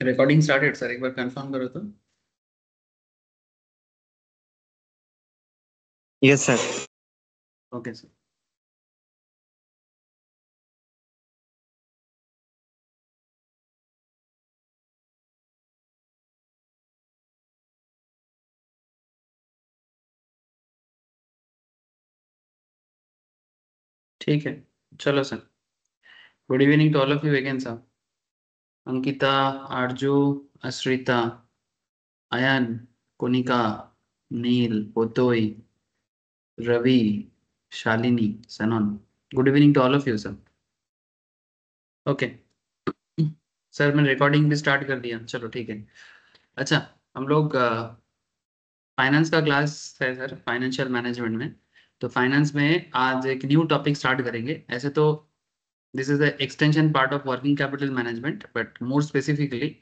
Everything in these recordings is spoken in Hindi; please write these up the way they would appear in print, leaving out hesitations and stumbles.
रिकॉर्डिंग स्टार्टेड सर, एक बार कंफर्म करो तो। Yes sir. Okay sir. ठीक है, चलो sir. Good evening to all of you again sir. Ankita, Arzoo, Ashrita, Ayan, Konika, Neel, Potoi, Ravi, Shalini, Sanan. Good evening to all of you sir. Okay sir, मैंने रिकॉर्डिंग भी स्टार्ट कर दिया, चलो ठीक है। अच्छा, हम लोग फाइनेंस का क्लास है सर, फाइनेंशियल मैनेजमेंट में। तो फाइनेंस में आज एक न्यू टॉपिक स्टार्ट करेंगे। ऐसे तो this is the extension part of working capital management, but more specifically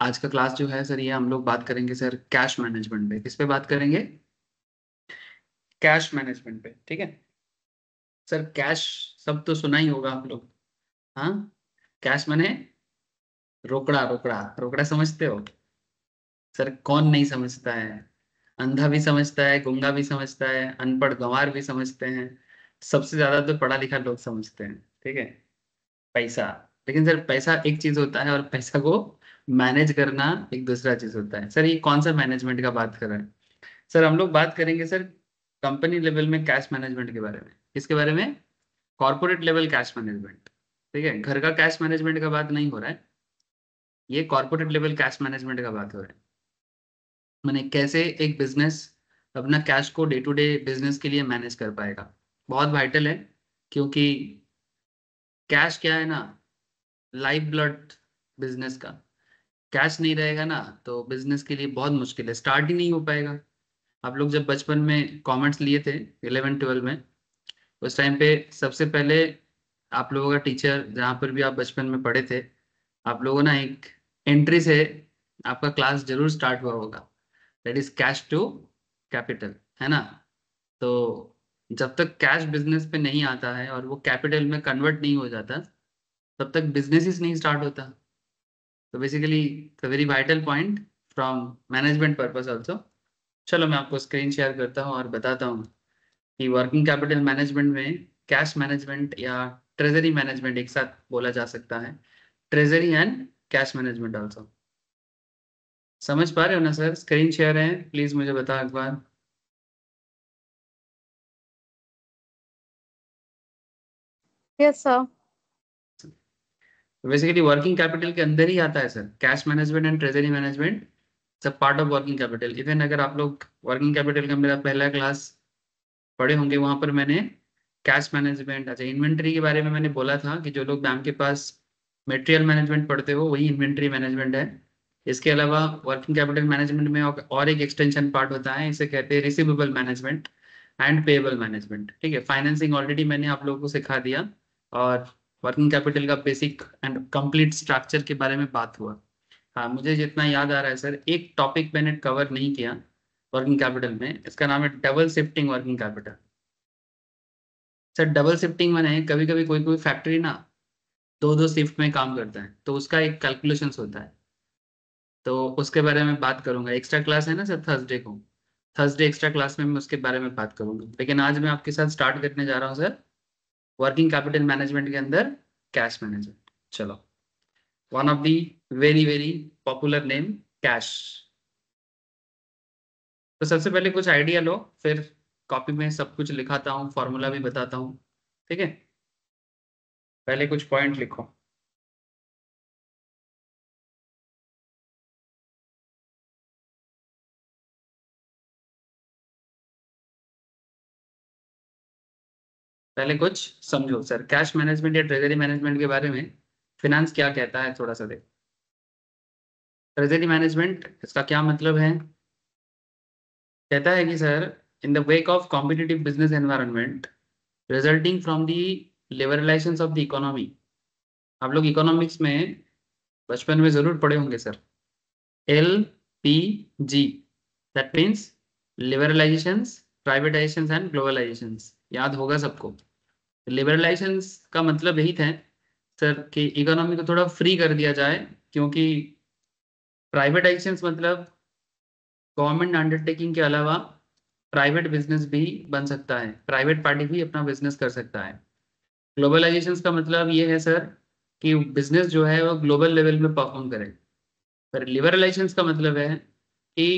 आज का क्लास जो है सर, ये हम लोग बात करेंगे सर कैश मैनेजमेंट पे। किस पे बात करेंगे? कैश मैनेजमेंट पे, ठीक है सर। कैश सब तो सुना ही होगा आप लोग। हाँ, कैश माने रोकड़ा। रोकड़ा रोकड़ा समझते हो सर? कौन नहीं समझता है? अंधा भी समझता है, गूंगा भी समझता है, अनपढ़ गंवार भी समझते हैं। सबसे ज्यादा तो पढ़ा लिखा लोग समझते हैं, ठीक है। पैसा। लेकिन सर पैसा एक चीज होता है और पैसा को मैनेज करना एक दूसरा चीज होता है। सर ये कौन सा मैनेजमेंट का बात कर रहे हैं? सर हम लोग बात करेंगे सर कंपनी लेवल में कैश मैनेजमेंट के बारे में। किसके बारे में? Corporate level cash management. ठीक है, घर का कैश मैनेजमेंट का बात नहीं हो रहा है, ये कॉर्पोरेट लेवल कैश मैनेजमेंट का बात हो रहा है। मैंने कैसे एक बिजनेस अपना कैश को डे टू डे बिजनेस के लिए मैनेज कर पाएगा, बहुत वाइटल है। क्योंकि कैश क्या है ना, लाइफ ब्लड बिजनेस का। कैश नहीं रहेगा ना तो बिजनेस के लिए बहुत मुश्किल है, स्टार्ट ही नहीं हो पाएगा। आप लोग जब बचपन में कॉमर्स लिए थे 11-12 में, उस टाइम पे सबसे पहले आप लोगों का टीचर, जहाँ पर भी आप बचपन में पढ़े थे, आप लोगों ना एक एंट्री से आपका क्लास जरूर स्टार्ट हुआ होगा। That is cash to capital, है ना? तो जब तक कैश बिजनेस पे नहीं आता है और वो कैपिटल में कन्वर्ट नहीं हो जाता, तब तक बिजनेस ही नहीं स्टार्ट होता। तो basically very vital point from management purpose also. चलो मैं आपको स्क्रीन शेयर करता हूँ और बताता हूँ कि वर्किंग कैपिटल मैनेजमेंट में कैश मैनेजमेंट या ट्रेजरी मैनेजमेंट एक साथ बोला जा सकता है। Treasury and cash management also. समझ पा रहे हो ना सर? स्क्रीन शेयर है, प्लीज मुझे बताओ एक बार। Yes sir. Basically working capital के अंदर ही आता है sir cash management and treasury management. सब part of working capital. Even अगर आप लोग वर्किंग कैपिटल का मेरा पहला क्लास पढ़े होंगे, वहां पर मैंने कैश मैनेजमेंट, अच्छा इन्वेंट्री के बारे में मैंने बोला था कि जो लोग बैंक के पास मटेरियल मैनेजमेंट पढ़ते हो वही इन्वेंट्री मैनेजमेंट है। इसके अलावा वर्किंग कैपिटल मैनेजमेंट में और एक एक्सटेंशन पार्ट होता है, इसे कहते हैं receivable management and payable management. ठीक है, फाइनेंसिंग ऑलरेडी मैंने आप लोगों को सिखा दिया और वर्किंग कैपिटल का बेसिक एंड कंप्लीट स्ट्रक्चर के बारे में बात हुआ। हाँ, मुझे जितना याद आ रहा है सर, एक टॉपिक मैंने कवर नहीं किया वर्किंग कैपिटल में, इसका नाम है double shifting working capital. Sir double shifting मैंने कभी कभी कोई कोई फैक्ट्री ना दो दो शिफ्ट में काम करता है, तो उसका एक कैलकुलेशंस होता है। तो उसके बारे में बात करूंगा, एक्स्ट्रा क्लास है ना सर थर्सडे को। थर्सडे एक्स्ट्रा क्लास में मैं उसके बारे में बात करूंगा, लेकिन आज मैं आपके साथ स्टार्ट करने जा रहा हूँ सर वर्किंग कैपिटल मैनेजमेंट के अंदर कैश मैनेजमेंट। चलो, one of the very very popular name, cash. तो सबसे पहले कुछ आइडिया लो, फिर कॉपी में सब कुछ लिखाता हूँ, फॉर्मूला भी बताता हूँ, ठीक है। पहले कुछ पॉइंट लिखो। पहले कुछ समझो सर, कैश मैनेजमेंट या ट्रेजरी मैनेजमेंट के बारे में फिनांस क्या कहता है थोड़ा सा देखो। ट्रेजरी मैनेजमेंट, इसका क्या मतलब है? कहता है कि sir in the wake of competitive business environment resulting from the liberalisation of the economy. आप लोग इकोनॉमिक्स में बचपन में जरूर पढ़े होंगे sir, LPG, that means liberalisations, privatisations and globalisations. याद होगा सबको। लिबरलाइजेशंस का मतलब यही था सर कि इकोनॉमी को थोड़ा फ्री कर दिया जाए, क्योंकि प्राइवेटाइजेशन मतलब गवर्नमेंट अंडरटेकिंग के अलावा प्राइवेट बिजनेस भी बन सकता है, प्राइवेट पार्टी भी अपना बिजनेस कर सकता है। ग्लोबलाइजेशन का मतलब ये है सर कि बिजनेस जो है वो ग्लोबल लेवल में परफॉर्म करे। पर लिबरलाइजेशन का मतलब है कि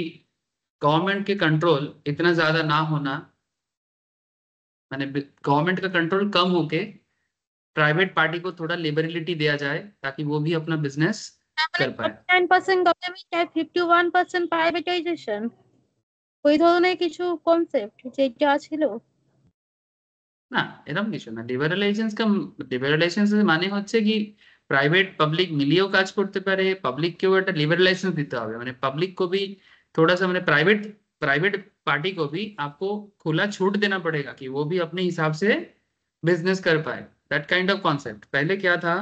गवर्नमेंट के कंट्रोल इतना ज्यादा ना होना, माने गवर्नमेंट का कंट्रोल कम होके प्राइवेट पार्टी को थोड़ा लिबरलिटी दिया जाए ताकि वो भी अपना बिजनेस कर पाए। 49% গভর্নমেন্ট আর 51% প্রাইভেটাইজেশন, ওই ধরনের কিছু কনসেপ্ট যেটা ছিল। না, এরকম কিছু না। লিবারালাইজেশন মানে হচ্ছে কি প্রাইভেট পাবলিক মিলিয়েও কাজ করতে পারে, পাবলিককেও একটা লিবারালাইজেশন দিতে হবে, মানে पब्लिक को भी थोड़ा सा, मैंने प्राइवेट प्राइवेट पार्टी को भी आपको खुला छूट देना पड़ेगा कि वो भी अपने हिसाब से बिजनेस कर पाए। That kind of concept. पहले क्या था,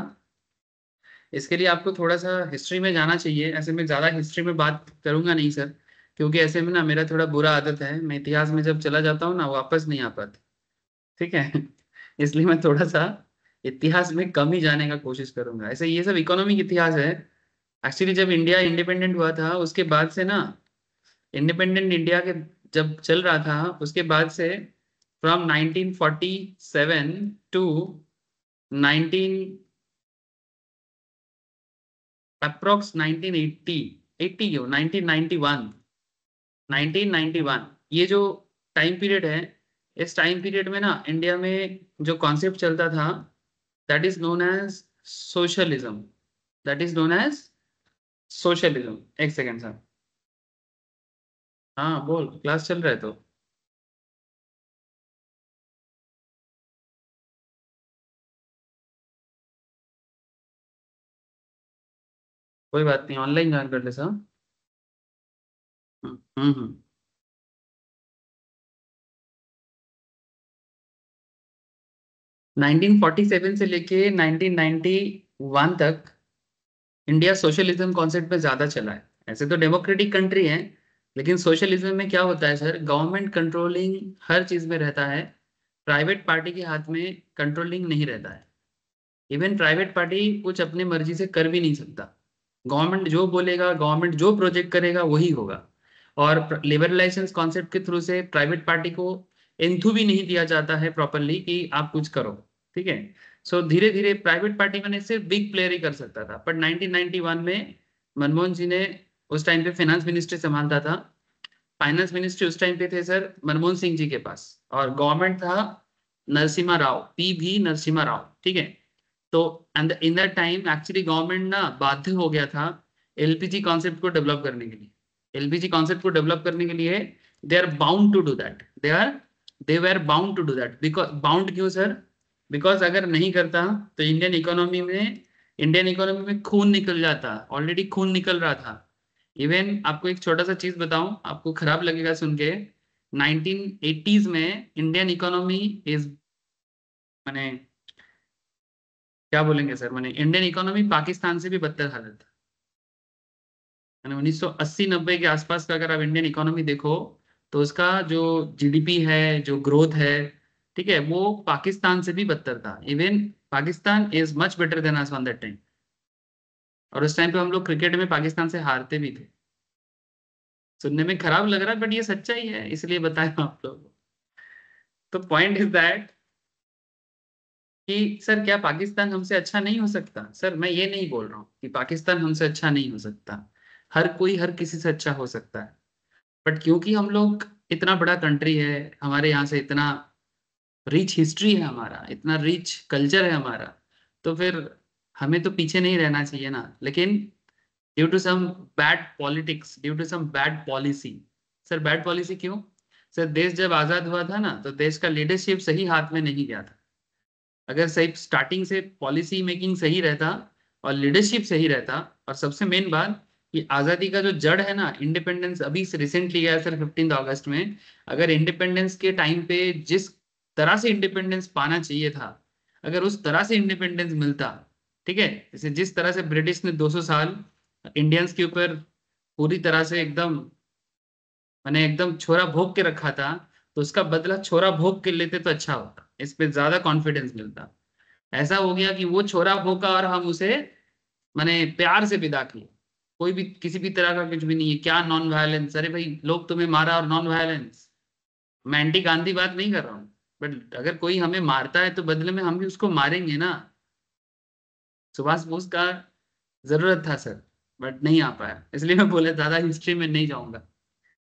इसके लिए आपको थोड़ा सा हिस्ट्री में जाना चाहिए। ऐसे में ज्यादा हिस्ट्री में बात करूंगा नहीं सर, क्योंकि ऐसे में ना मेरा थोड़ा बुरा आदत है, मैं इतिहास में जब चला जाता हूँ ना वापस नहीं आ पाता। ठीक है। इसलिए मैं थोड़ा सा इतिहास में कम ही जाने का कोशिश करूंगा। ऐसे ये सब इकोनॉमिक इतिहास है। एक्चुअली जब इंडिया इंडिपेंडेंट हुआ था उसके बाद से ना, इंडिपेंडेंट इंडिया के जब चल रहा था उसके बाद से, फ्रॉम 1947 टू 19 अप्रोक्स 1980, 80 क्यों, 1991, 1991, ये जो टाइम पीरियड है, इस टाइम पीरियड में ना इंडिया में जो कॉन्सेप्ट चलता था, that is known as socialism. That is known as socialism. एक सेकेंड सर। हाँ बोल, क्लास चल रहा है तो। कोई बात नहीं, ऑनलाइन ज्वाइन कर ले सर। हम्म। 1947 से लेके 1991 तक इंडिया सोशलिज्म कॉन्सेप्ट में ज्यादा चला है। ऐसे तो डेमोक्रेटिक कंट्री है, लेकिन सोशलिज्म में क्या होता है सर, गवर्नमेंट कंट्रोलिंग हर चीज में रहता है, प्राइवेट पार्टी के हाथ में कंट्रोलिंग नहीं रहता है। इवन प्राइवेट पार्टी कुछ अपनी मर्जी से कर भी नहीं सकता। गवर्नमेंट जो बोलेगा, गवर्नमेंट जो प्रोजेक्ट करेगा वही होगा। और लिबरलाइजेशन कॉन्सेप्ट के थ्रू से प्राइवेट पार्टी को एंथू भी नहीं दिया जाता है प्रॉपरली कि आप कुछ करो। ठीक है। सो धीरे धीरे प्राइवेट पार्टी मैंने सिर्फ बिग प्लेयर ही कर सकता था। बट 1991 में मनमोहन जी ने, उस टाइम पे फाइनेंस मिनिस्ट्री संभालता था, फाइनेंस मिनिस्ट्री उस टाइम पे थे सर मनमोहन सिंह जी के पास, और गवर्नमेंट था नरसिम्हा राव, पी नरसिम्हा राव। ठीक है। तो and in that time actually government ना बाध्य हो गया था एलपीजी कॉन्सेप्ट को डेवलप करने के लिए। एलपीजी कॉन्सेप्ट को डेवलप करने के लिए they are bound to do that, they were bound to do that. Because bound क्यों सर, बिकॉज अगर नहीं करता तो इंडियन इकोनॉमी में खून निकल जाता, ऑलरेडी खून निकल रहा था। इवन आपको एक छोटा सा चीज बताऊं, आपको खराब लगेगा सुन के, 1980s में इंडियन इकोनॉमी इज, माने क्या बोलेंगे सर, माने इंडियन इकोनॉमी पाकिस्तान से भी बदतर हालत है। यानी 1980-90 के आसपास का अगर आप इंडियन इकोनॉमी देखो, तो उसका जो जीडीपी है, जो ग्रोथ है, ठीक है, वो पाकिस्तान से भी बदतर था। Even Pakistan is much better than us on that time. और उस टाइम पे हम लोग क्रिकेट में पाकिस्तान से हारते भी थे। सुनने में खराब लग रहा है बट ये सच्चाई है, इसलिए बताया आप लोगों को। तो पॉइंट इज दैट कि सर क्या पाकिस्तान हमसे अच्छा नहीं हो सकता? सर मैं ये नहीं बोल रहा हूँ कि पाकिस्तान हमसे अच्छा नहीं हो सकता, हर कोई हर किसी से अच्छा हो सकता है। बट क्योंकि हम लोग इतना बड़ा कंट्री है, हमारे यहाँ से इतना रिच हिस्ट्री है, हमारा इतना रिच कल्चर है हमारा, तो फिर हमें तो पीछे नहीं रहना चाहिए ना। लेकिन due to some bad politics, due to some bad policy. Sir bad policy क्यों? सर देश जब आजाद हुआ था ना, तो देश का लीडरशिप सही हाथ में नहीं गया था। अगर सही स्टार्टिंग से पॉलिसी मेकिंग सही रहता और लीडरशिप सही रहता, और सबसे मेन बात कि आजादी का जो जड़ है ना, इंडिपेंडेंस अभी रिसेंटली गया सर 15 अगस्त में, अगर इंडिपेंडेंस के टाइम पे जिस तरह से इंडिपेंडेंस पाना चाहिए था, अगर उस तरह से इंडिपेंडेंस मिलता, ठीक है, जैसे जिस तरह से ब्रिटिश ने 200 साल इंडियंस के ऊपर पूरी तरह से एकदम, मैंने एकदम छोरा भोग के रखा था, तो उसका बदला छोरा भोग के लेते तो अच्छा होता, इस पे ज्यादा कॉन्फिडेंस मिलता। ऐसा हो गया कि वो छोरा भोंका और हम उसे माने प्यार से विदा किए। कोई भी किसी भी तरह का कुछ भी नहीं है। क्या नॉन वायलेंस? अरे भाई लोग तुम्हें मारा और नॉन वायलेंस। मैं एंटी गांधी बात नहीं कर रहा हूँ, बट अगर कोई हमें मारता है तो बदले में हम भी उसको मारेंगे ना। सुभाष बोस का जरूरत था सर, बट नहीं आ पाया, इसलिए मैं बोले ज्यादा हिस्ट्री में नहीं जाऊंगा।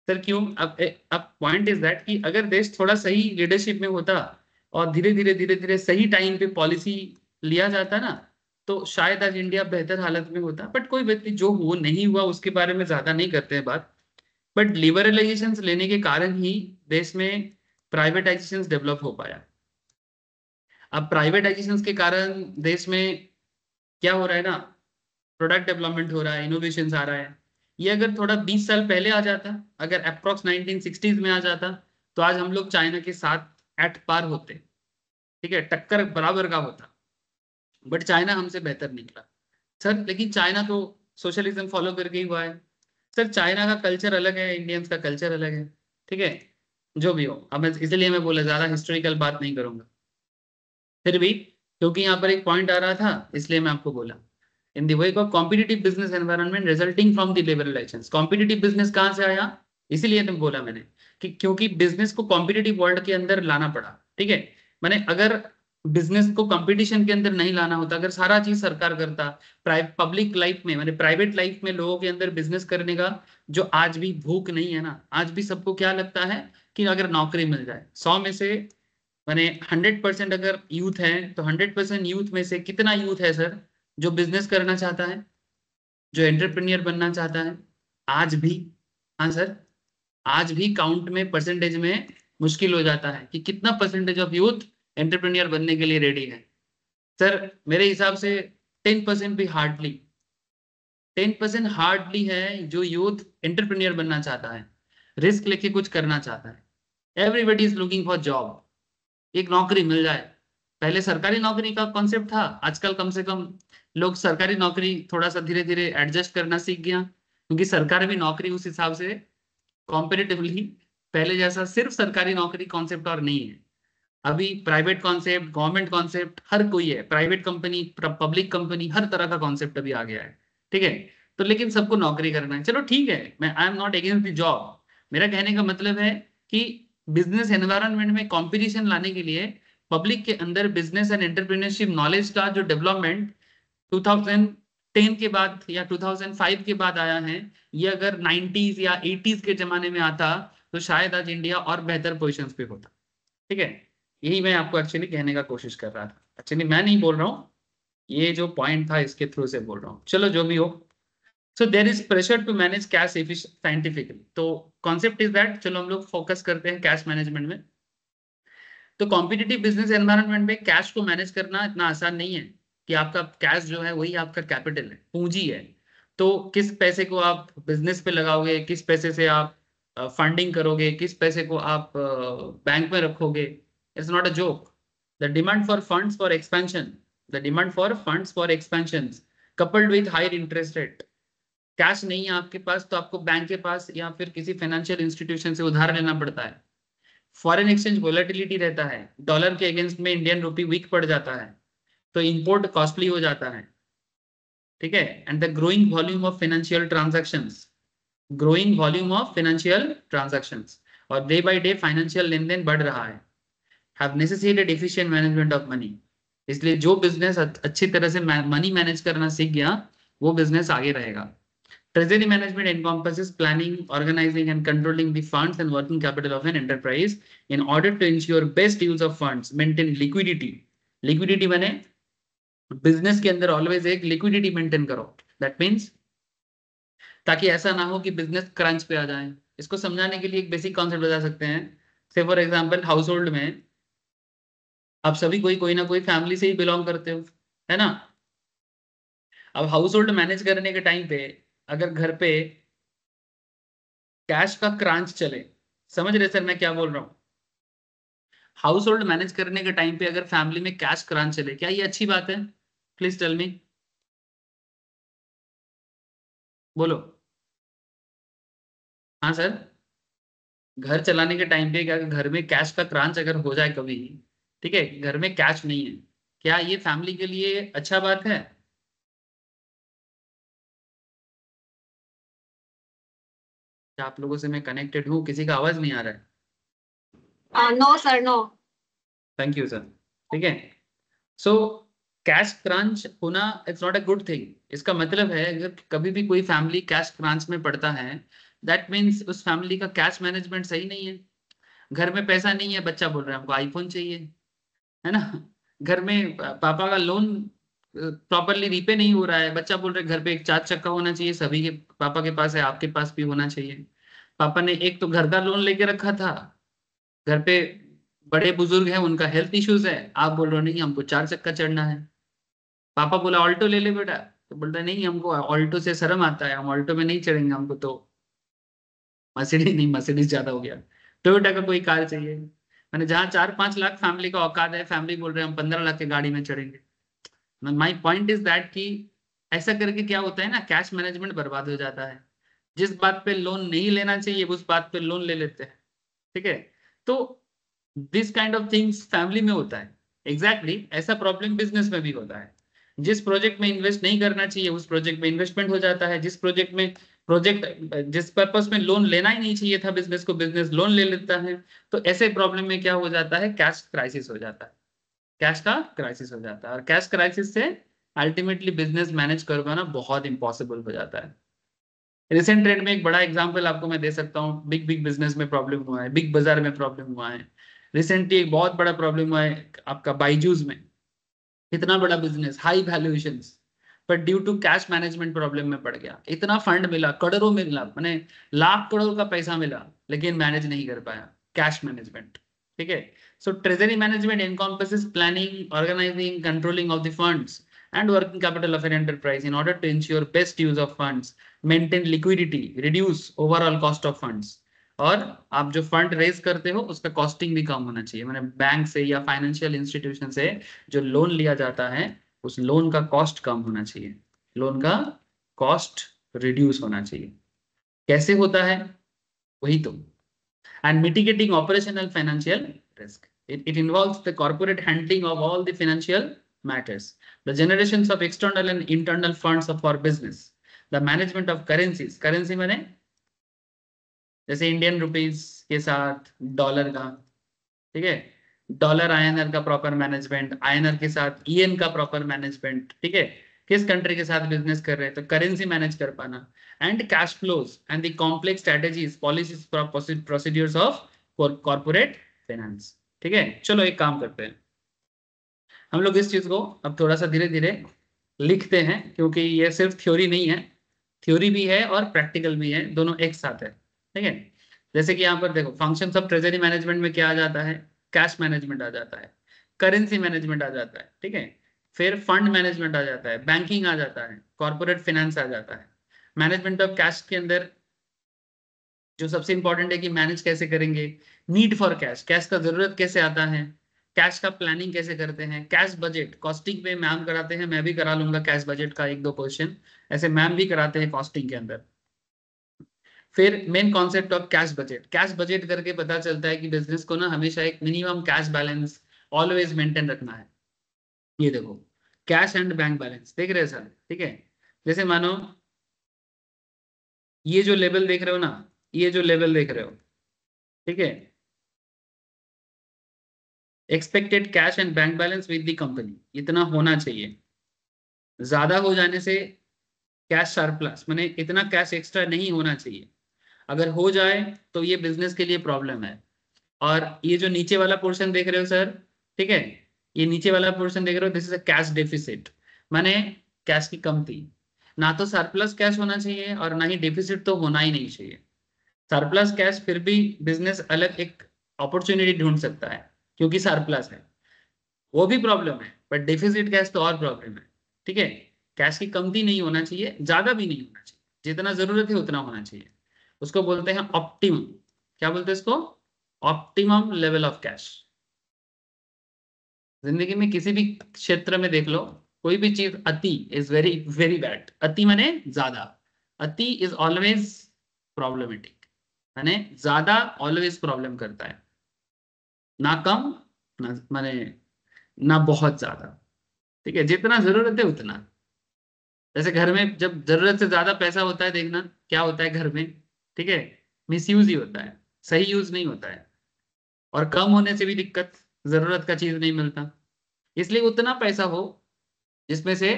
सर क्यों? अब पॉइंट इज दैट कि अगर देश थोड़ा सही लीडरशिप में होता और धीरे धीरे सही टाइम पे पॉलिसी लिया जाता ना, तो शायद आज इंडिया बेहतर हालत में होता। बट कोई व्यक्ति जो वो नहीं हुआ उसके बारे में ज्यादा नहीं करते हैं बात। बट लिबरलाइजेशन लेने के कारण ही देश में प्राइवेटाइजेशन डेवलप हो पाया। अब प्राइवेटाइजेशन के कारण देश में क्या हो रहा है ना, प्रोडक्ट डेवलपमेंट हो रहा है, इनोवेशन आ रहा है। ये अगर थोड़ा 20 साल पहले आ जाता, अगर अप्रोक्स 1960s में आ जाता, तो आज हम लोग चाइना के साथ एट पार होते। ठीक है, टक्कर बराबर का होता। बट चाइना हमसे बेहतर निकला सर। लेकिन चाइना तो सोशलिज्म फॉलो करके ही हुआ है सर। चाइना का कल्चर अलग है, इंडियंस का कल्चर अलग है। ठीक है, जो भी हो, अब इसलिए मैं बोला ज्यादा हिस्टोरिकल बात नहीं करूंगा। फिर भी क्योंकि यहाँ पर एक पॉइंट आ रहा था, इसलिए मैं आपको बोला। In the wake of competitive business environment resulting from the liberalisation. Competitive business कहाँ से आया? इसीलिए तुम बोला मैंने कि क्योंकि बिजनेस को कॉम्पिटिटिव वर्ल्ड के अंदर लाना पड़ा। ठीक है, मैंने अगर बिजनेस को कंपटीशन के अंदर नहीं लाना होता, अगर सारा चीज सरकार करता, पब्लिक लाइफ में मैंने प्राइवेट लाइफ में लोगों के अंदर बिजनेस करने का जो आज भी भूख नहीं है ना, आज भी सबको क्या लगता है कि अगर नौकरी मिल जाए, 100 में से माने 100% अगर यूथ है तो 100% यूथ में से कितना यूथ है सर जो बिजनेस करना चाहता है, जो एंटरप्रेन्योर बनना चाहता है? आज भी। हाँ सर, आज भी काउंट में परसेंटेज में मुश्किल हो जाता है कि कितना परसेंटेज ऑफ यूथ एंटरप्रेन्योर बनने के लिए रेडी है। सर मेरे हिसाब से 10% भी हार्डली, 10% हार्डली है जो यूथ एंटरप्रेन्योर बनना चाहता है, रिस्क लेके कुछ करना चाहता है। Everybody is looking for job, एक नौकरी मिल जाए। पहले सरकारी नौकरी का कॉन्सेप्ट था, आजकल कम से कम लोग सरकारी नौकरी थोड़ा सा धीरे धीरे एडजस्ट करना सीख गया, क्योंकि सरकार भी नौकरी उस हिसाब से कॉम्पिटिटिवली पहले जैसा सिर्फ सरकारी नौकरी कॉन्सेप्ट और नहीं है। अभी प्राइवेट कॉन्सेप्ट, गवर्नमेंट कॉन्सेप्ट हर कोई है, प्राइवेट कंपनी, पब्लिक कंपनी, हर तरह का कॉन्सेप्ट अभी आ गया है। ठीक है, तो लेकिन सबको नौकरी करना है, चलो ठीक है, मैं I am not against the job. मेरा कहने का मतलब है कि बिजनेस एनवायरनमेंट में कंपटीशन लाने के लिए पब्लिक के अंदर बिजनेस एंड एंटरप्रेन्योरशिप नॉलेज का जो डेवलपमेंट 2010 के बाद या 2005 के बाद आया है, ये अगर 90s या 80s के जमाने में आता तो शायद आज इंडिया और बेहतर पोजिशन पे होता। ठीक है, यही मैं आपको एक्चुअली कहने का कोशिश कर रहा था। एक्चुअली मैं नहीं बोल रहा हूँ, ये जो पॉइंट था इसके थ्रू से बोल रहा हूँ। चलो जो भी हो, so there is pressure to manage cash scientifically. तो कॉन्सेप्ट इज दैट, चलो हम लोग फोकस करते हैं कैश मैनेजमेंट में। तो कॉम्पिटिटिव बिजनेस एनवायरनमेंट में कैश को मैनेज करना इतना आसान नहीं है कि आपका कैश जो है वही आपका कैपिटल है, पूंजी है। तो किस पैसे को आप बिजनेस पे लगाओगे, किस पैसे से आप फंडिंग करोगे, किस पैसे को आप बैंक में रखोगे, it's not a joke. The demand for funds for expansion, the demand for funds for expansion coupled with higher interest rate. Cash नहीं है आपके पास तो आपको बैंक के पास या फिर किसी फाइनेंशियल इंस्टीट्यूशन से उधार लेना पड़ता है। फॉरेन एक्सचेंज वोलेटिलिटी रहता है, डॉलर के अगेंस्ट में इंडियन रुपी वीक पड़ जाता है, तो इंपोर्ट कॉस्टली हो जाता है। ठीक है, and the growing volume of financial transactions, growing volume of financial transactions, और डे बाय डे फाइनेंशियल लेन देन बढ़ रहा है, have necessitated efficient management of money. इसलिए जो बिजनेस अच्छी तरह से मनी मैनेज करना सीख गया वो बिजनेस आगे रहेगा। Treasury management encompasses planning, organizing, and controlling the funds and working capital of an enterprise in order to ensure best use of funds, maintain liquidity. Liquidity माने बिजनेस के अंदर ऑलवेज एक लिक्विडिटी मेंटेन करो। दैट मीन्स ताकि ऐसा ना हो कि बिजनेस क्रंच पे आ जाए। इसको समझाने के लिए एक बेसिक कॉन्सेप्ट बता सकते हैं। से फॉर एग्जांपल हाउस होल्ड में आप सभी कोई ना कोई फैमिली से ही बिलोंग करते हो, है ना? अब हाउस होल्ड मैनेज करने के टाइम पे अगर घर पे कैश का क्रांच चले, समझ रहे सर मैं क्या बोल रहा हूँ? हाउस होल्ड मैनेज करने के टाइम पे अगर फैमिली में कैश क्रांच चले, क्या ये अच्छी बात है? प्लीज टेल मी, बोलो। हाँ सर, घर चलाने के टाइम पे क्या घर में कैश का क्रांच अगर हो जाए कभी, ठीक है, घर में कैश नहीं है, क्या ये फैमिली के लिए अच्छा बात है? क्या आप लोगों से मैं कनेक्टेड हूँ? किसी का आवाज नहीं आ रहा है? No sir, no. Thank you sir. ठीक है, सो कैश क्रंच होना it's not a good thing. इसका मतलब है अगर कभी भी कोई फैमिली कैश क्रंच में पड़ता है, दैट मीन्स उस फैमिली का कैश मैनेजमेंट सही नहीं है। घर में पैसा नहीं है, बच्चा बोल रहा है हमको आईफोन चाहिए, है ना। घर में पापा का लोन प्रॉपरली रीपे नहीं हो रहा है, बच्चा बोल रहा है घर पे एक 4 चक्का होना चाहिए, सभी के पापा के पास है, आपके पास भी होना चाहिए। पापा ने एक तो घर का लोन लेके रखा था, घर पे बड़े बुजुर्ग हैं, उनका हेल्थ इश्यूज है, आप बोल रहे हो नहीं हमको 4 चक्का चढ़ना है। पापा बोला ऑल्टो ले ले बेटा, तो बोल रहे नहीं हमको ऑल्टो से शर्म आता है, हम ऑल्टो में नहीं चढ़ेंगे, हमको तो मर्सिडीज, नहीं मर्सिडीज ज्यादा हो गया, टोयोटा का कोई कार चाहिए। मैंने जहाँ 4-5 लाख फैमिली का औकात है, फैमिली बोल रहे हैं हम 15 लाख की गाड़ी में चढ़ेंगे। माई पॉइंट इज दैट कि ऐसा करके क्या होता है ना, कैश मैनेजमेंट बर्बाद हो जाता है। जिस बात पे लोन नहीं लेना चाहिए उस बात पे लोन ले लेते हैं। ठीक है, तो this kind of things family में होता है। एग्जैक्टली ऐसा प्रॉब्लम बिजनेस में भी होता है। जिस प्रोजेक्ट में इन्वेस्ट नहीं करना चाहिए उस प्रोजेक्ट में इन्वेस्टमेंट हो जाता है, जिस पर्पस में लोन लेना ही नहीं चाहिए था बिजनेस को, बिजनेस लोन ले लेता है। तो ऐसे प्रॉब्लम में क्या हो जाता है, कैश क्राइसिस हो जाता है, कैश का क्राइसिस हो जाता है, और कैश क्राइसिस से अल्टीमेटली बिजनेस मैनेज कर पाना बहुत इंपॉसिबल हो जाता है। रिसेंट ट्रेंड में एक बड़ा एग्जांपल आपको मैं दे सकता हूँ, बिग बिग बिजनेस में प्रॉब्लम हुआ है, बिग बाजार में प्रॉब्लम हुआ है। रिसेंटली एक बहुत बड़ा प्रॉब्लम हुआ है आपका बाइजूस में। इतना बड़ा बिजनेस, हाई वैल्यूएशंस, पर due to cash management problem में पड़ गया। इतना फंड मिला, करोड़ों मिला, मैंने लाख करोड़ का पैसा मिला, लेकिन मैनेज नहीं कर पाया, कैश मैनेजमेंट। ठीक है, सो treasury management encompasses planning, organizing, controlling of the funds and working capital of an enterprise in order to ensure best use of funds, maintain liquidity, reduce overall cost of funds। और आप जो फंड रेज करते हो उसका कॉस्टिंग भी कम होना चाहिए, मैंने बैंक से या फाइनेंशियल इंस्टीट्यूशन से जो लोन लिया जाता है उस लोन का कॉस्ट कम होना चाहिए, लोन का कॉस्ट रिड्यूस होना चाहिए। कैसे होता है, वही तो। And mitigating operational financial risk, it involves the corporate handling of all the financial matters, the generations of external and internal funds for business, the management of currencies, currency माने जैसे इंडियन रुपीज के साथ डॉलर का, ठीक है, डॉलर आईएनआर का प्रॉपर मैनेजमेंट, आईएनआर के साथ ईएन का प्रॉपर मैनेजमेंट। ठीक है, किस कंट्री के साथ बिजनेस कर रहे हैं तो करेंसी मैनेज कर पाना, and cash flows and the complex strategies, policies, procedures of corporate finance. ठीक है, चलो एक काम करते हैं, हम लोग इस चीज को अब थोड़ा सा धीरे धीरे लिखते हैं, क्योंकि ये सिर्फ थ्योरी नहीं है, थ्योरी भी है और प्रैक्टिकल भी है, दोनों एक साथ है। ठीक है, जैसे कि यहाँ पर देखो फंक्शंस ऑफ ट्रेजरी मैनेजमेंट में क्या आ जाता है, कैश मैनेजमेंट आ जाता है, करेंसी मैनेजमेंट आ जाता है, ठीक है, फिर फंड मैनेजमेंट आ जाता है, बैंकिंग आ जाता है, कॉर्पोरेट फाइनेंस आ जाता है। मैनेजमेंट ऑफ कैश के अंदर जो सबसे इंपॉर्टेंट है कि मैनेज कैसे करेंगे, नीड फॉर कैश, कैश का जरूरत कैसे आता है, कैश का प्लानिंग कैसे करते हैं, कैश बजट, कॉस्टिंग में मैम कराते हैं, मैं भी करा लूंगा कैश बजट का 1-2 क्वेश्चन, ऐसे मैम भी कराते हैं कॉस्टिंग के अंदर। फिर main concept of cash budget, cash budget करके पता चलता है कि बिजनेस को ना हमेशा एक minimum cash balance always maintain रखना है। ये देखो कैश एंड बैंक बैलेंस देख रहे हैं सर, ठीक है, जैसे मानो ये जो लेवल देख रहे हो ना, ये जो लेवल देख रहे हो, ठीक है, expected cash and bank balance with the company, इतना होना चाहिए। ज्यादा हो जाने से कैश सरप्लस, माने इतना कैश एक्स्ट्रा नहीं होना चाहिए, अगर हो जाए तो ये बिजनेस के लिए प्रॉब्लम है। और ये जो नीचे वाला पोर्शन देख रहे हो सर, ठीक है, ये नीचे वाला पोर्शन देख रहे हो, this is a cash deficit, माने कैश की कमती। ना तो सरप्लस कैश होना चाहिए और ना ही डेफिसिट तो होना ही नहीं चाहिए। सरप्लस कैश फिर भी बिजनेस अलग एक अपॉर्चुनिटी ढूंढ सकता है क्योंकि सरप्लस है, वो भी प्रॉब्लम है, बट डेफिसिट कैश तो और प्रॉब्लम है। ठीक है, कैश की कमती नहीं होना चाहिए, ज्यादा भी नहीं होना चाहिए, जितना जरूरत है उतना होना चाहिए, उसको बोलते हैं ऑप्टिमम। क्या बोलते हैं इसको, ऑप्टिमम लेवल ऑफ कैश। जिंदगी में किसी भी क्षेत्र में देख लो, कोई भी चीज अति इज वेरी वेरी बैड, अति माने ज्यादा, अति इज ऑलवेज प्रॉब्लमेटिक, माने ज्यादा ऑलवेज प्रॉब्लम करता है, ना कम ना माने ना बहुत ज्यादा। ठीक है, जितना जरूरत है उतना। जैसे घर में जब जरूरत से ज्यादा पैसा होता है, देखना क्या होता है घर में, ठीक है, मिसयूज ही होता है, सही यूज नहीं होता है। और कम होने से भी दिक्कत, जरूरत का चीज नहीं मिलता। इसलिए उतना पैसा हो जिसमें से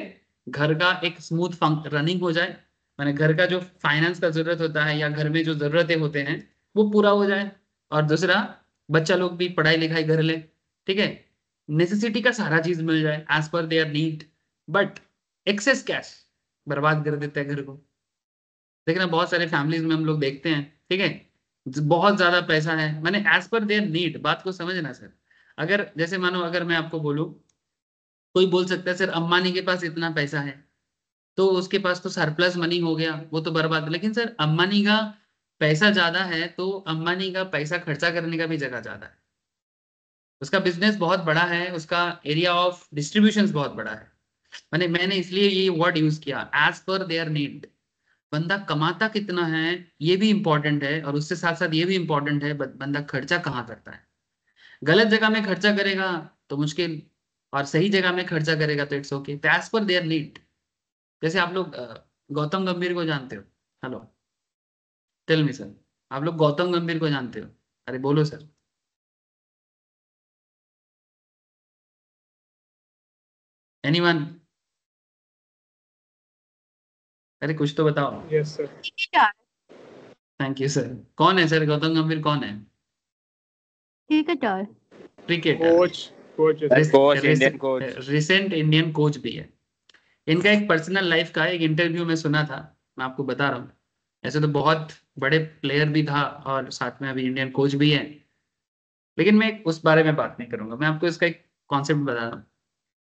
घर का एक स्मूथ रनिंग हो जाए, माने घर का जो फाइनेंस का जरूरत होता है या घर में जो जरूरतें होते हैं वो पूरा हो जाए। और दूसरा, बच्चा लोग भी पढ़ाई लिखाई कर ले, ठीक है, नेसेसिटी का सारा चीज मिल जाए as per their need. But excess cash बर्बाद कर देते हैं घर को। देखना बहुत सारे फैमिलीज में हम लोग देखते हैं, ठीक है, बहुत ज्यादा पैसा है, माने एज पर देयर नीड, बात को समझना सर। अगर जैसे मानो अगर मैं आपको बोलूं, कोई बोल सकता है सर अंबानी के पास इतना पैसा है तो उसके पास तो सरप्लस मनी हो गया, वो तो बर्बाद। लेकिन सर अंबानी का पैसा ज्यादा है तो अंबानी का पैसा खर्चा करने का भी जगह ज्यादा है। उसका बिजनेस बहुत बड़ा है, उसका एरिया ऑफ डिस्ट्रीब्यूशन बहुत बड़ा है। मैंने इसलिए ये वर्ड यूज किया, एज पर देयर नीड। बंदा कमाता कितना है ये भी इंपॉर्टेंट है, और उससे साथ साथ ये भी इंपॉर्टेंट है बंदा खर्चा कहाँ करता है। गलत जगह में खर्चा करेगा तो मुश्किल, और सही जगह में खर्चा करेगा तो it's okay, as per their need. जैसे आप लोग गौतम गंभीर को जानते हो। हेलो, टेल मी सर, आप लोग गौतम गंभीर को जानते हो? अरे बोलो सर। एनीवन? अरे कुछ तो बताओ। Yes sir. Cricketer. Thank you sir. कौन है सर गौतम गंभीर, कौन है? क्रिकेटर। क्रिकेटर। कोच कोच है sir sir. Coach, Indian coach. Recent Indian coach भी है। इनका एक पर्सनल लाइफ का एक इंटरव्यू में सुना था, मैं आपको बता रहा हूँ। ऐसे तो बहुत बड़े प्लेयर भी था और साथ में अभी इंडियन कोच भी है, लेकिन मैं उस बारे में बात नहीं करूंगा। मैं आपको इसका एक कॉन्सेप्ट बता रहा हूँ।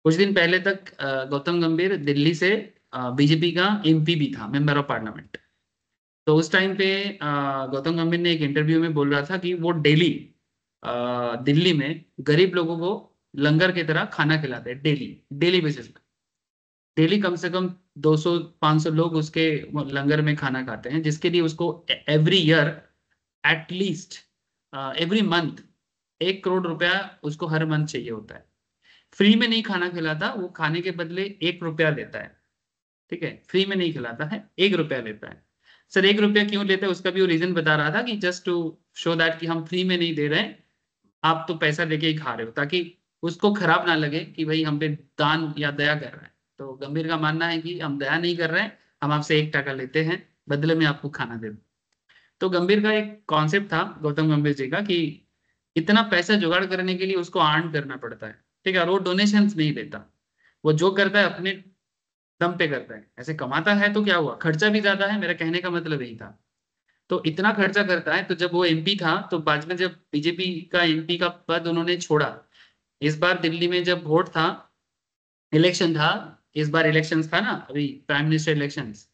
कुछ दिन पहले तक गौतम गंभीर दिल्ली से बीजेपी का एमपी भी था, मेंबर ऑफ पार्लियामेंट। तो उस टाइम पे गौतम गंभीर ने एक इंटरव्यू में बोल रहा था कि वो डेली दिल्ली में गरीब लोगों को लंगर की तरह खाना खिलाते हैं, डेली डेली बेसिस पे। डेली कम से कम 200-500 लोग उसके वो लंगर में खाना खाते हैं, जिसके लिए उसको every year at least every month 1 crore रुपया उसको हर मंथ चाहिए होता है। फ्री में नहीं खाना खिलाता वो, खाने के बदले 1 रुपया लेता है, ठीक है, फ्री में नहीं खिलाता है, 1 रुपया लेता है। सर 1 रुपया क्यों लेता है उसका भी वो रीजन बता रहा था कि जस्ट टू शो दैट कि हम फ्री में नहीं दे रहे हैं, आप तो पैसा लेके ही खा रहे हो, ताकि उसको खराब ना लगे कि भाई हम पे दान या दया कर रहे हैं। तो गंभीर का मानना है कि हम दया नहीं कर रहे हैं, हम आपसे 1 टका लेते हैं, बदले में आपको खाना दे दो। तो गंभीर का एक कॉन्सेप्ट था गौतम गंभीर जी का कि इतना पैसा जुगाड़ करने के लिए उसको अर्न करना पड़ता है, ठीक है, और वो डोनेशंस नहीं लेता। वो जो करता है अपने दम पे करता है। ऐसे कमाता है तो क्या हुआ, खर्चा भी ज्यादा है, मेरा कहने का मतलब यही था। तो इतना खर्चा करता है, तो जब वो एमपी था तो बाद में जब बीजेपी का एमपी का पद उन्होंने छोड़ा, इस बार दिल्ली में जब वोट था, इलेक्शन था, इस बार इलेक्शंस था ना अभी, प्राइम मिनिस्टर इलेक्शंस,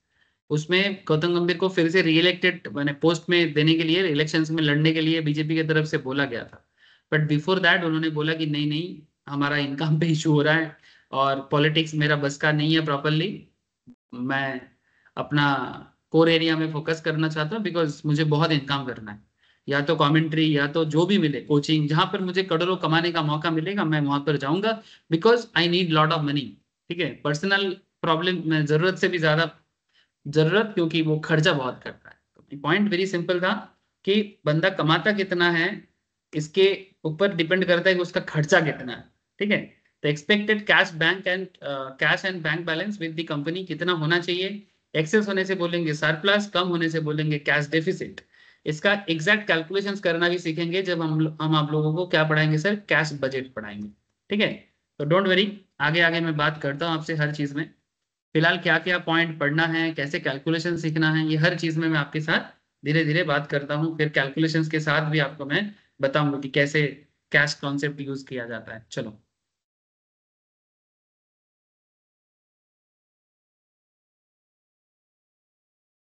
उसमें गौतम गंभीर को फिर से रीइलेक्टेड मैंने पोस्ट में देने के लिए, इलेक्शंस में लड़ने के लिए बीजेपी की तरफ से बोला गया था। बट बिफोर दैट उन्होंने बोला कि नहीं नहीं, हमारा इनकम पे इशू हो रहा है और पॉलिटिक्स मेरा बस का नहीं है प्रॉपरली, मैं अपना कोर एरिया में फोकस करना चाहता हूँ, बिकॉज मुझे बहुत इनकम करना है, या तो कमेंट्री या तो जो भी मिले कोचिंग, जहां पर मुझे करोड़ों कमाने का मौका मिलेगा मैं वहां पर जाऊंगा, because I need lot of money. ठीक है, पर्सनल प्रॉब्लम में जरूरत से भी ज्यादा जरूरत, क्योंकि वो खर्चा बहुत करता है। तो पॉइंट वेरी सिंपल था कि बंदा कमाता कितना है इसके ऊपर डिपेंड करता है कि उसका खर्चा कितना है, ठीक है। तो expected cash and bank balance with the company कितना होना चाहिए, एक्सेस होने से बोलेंगे सरप्लस, कम होने से बोलेंगे कैश डेफिसिट। इसका एग्जैक्ट कैलकुलेशंस करना भी सीखेंगे जब हम आप लोगों को क्या पढ़ाएंगे सर, कैश बजट पढ़ाएंगे, ठीक है। तो डोंट वरी, आगे आगे मैं बात करता हूँ आपसे हर चीज में। फिलहाल क्या क्या पॉइंट पढ़ना है, कैसे कैलकुलेशन सीखना है, ये हर चीज में मैं आपके साथ धीरे धीरे बात करता हूँ। फिर कैलकुलेशंस के साथ भी आपको मैं बताऊंगा कि कैसे कैश कॉन्सेप्ट यूज किया जाता है। चलो,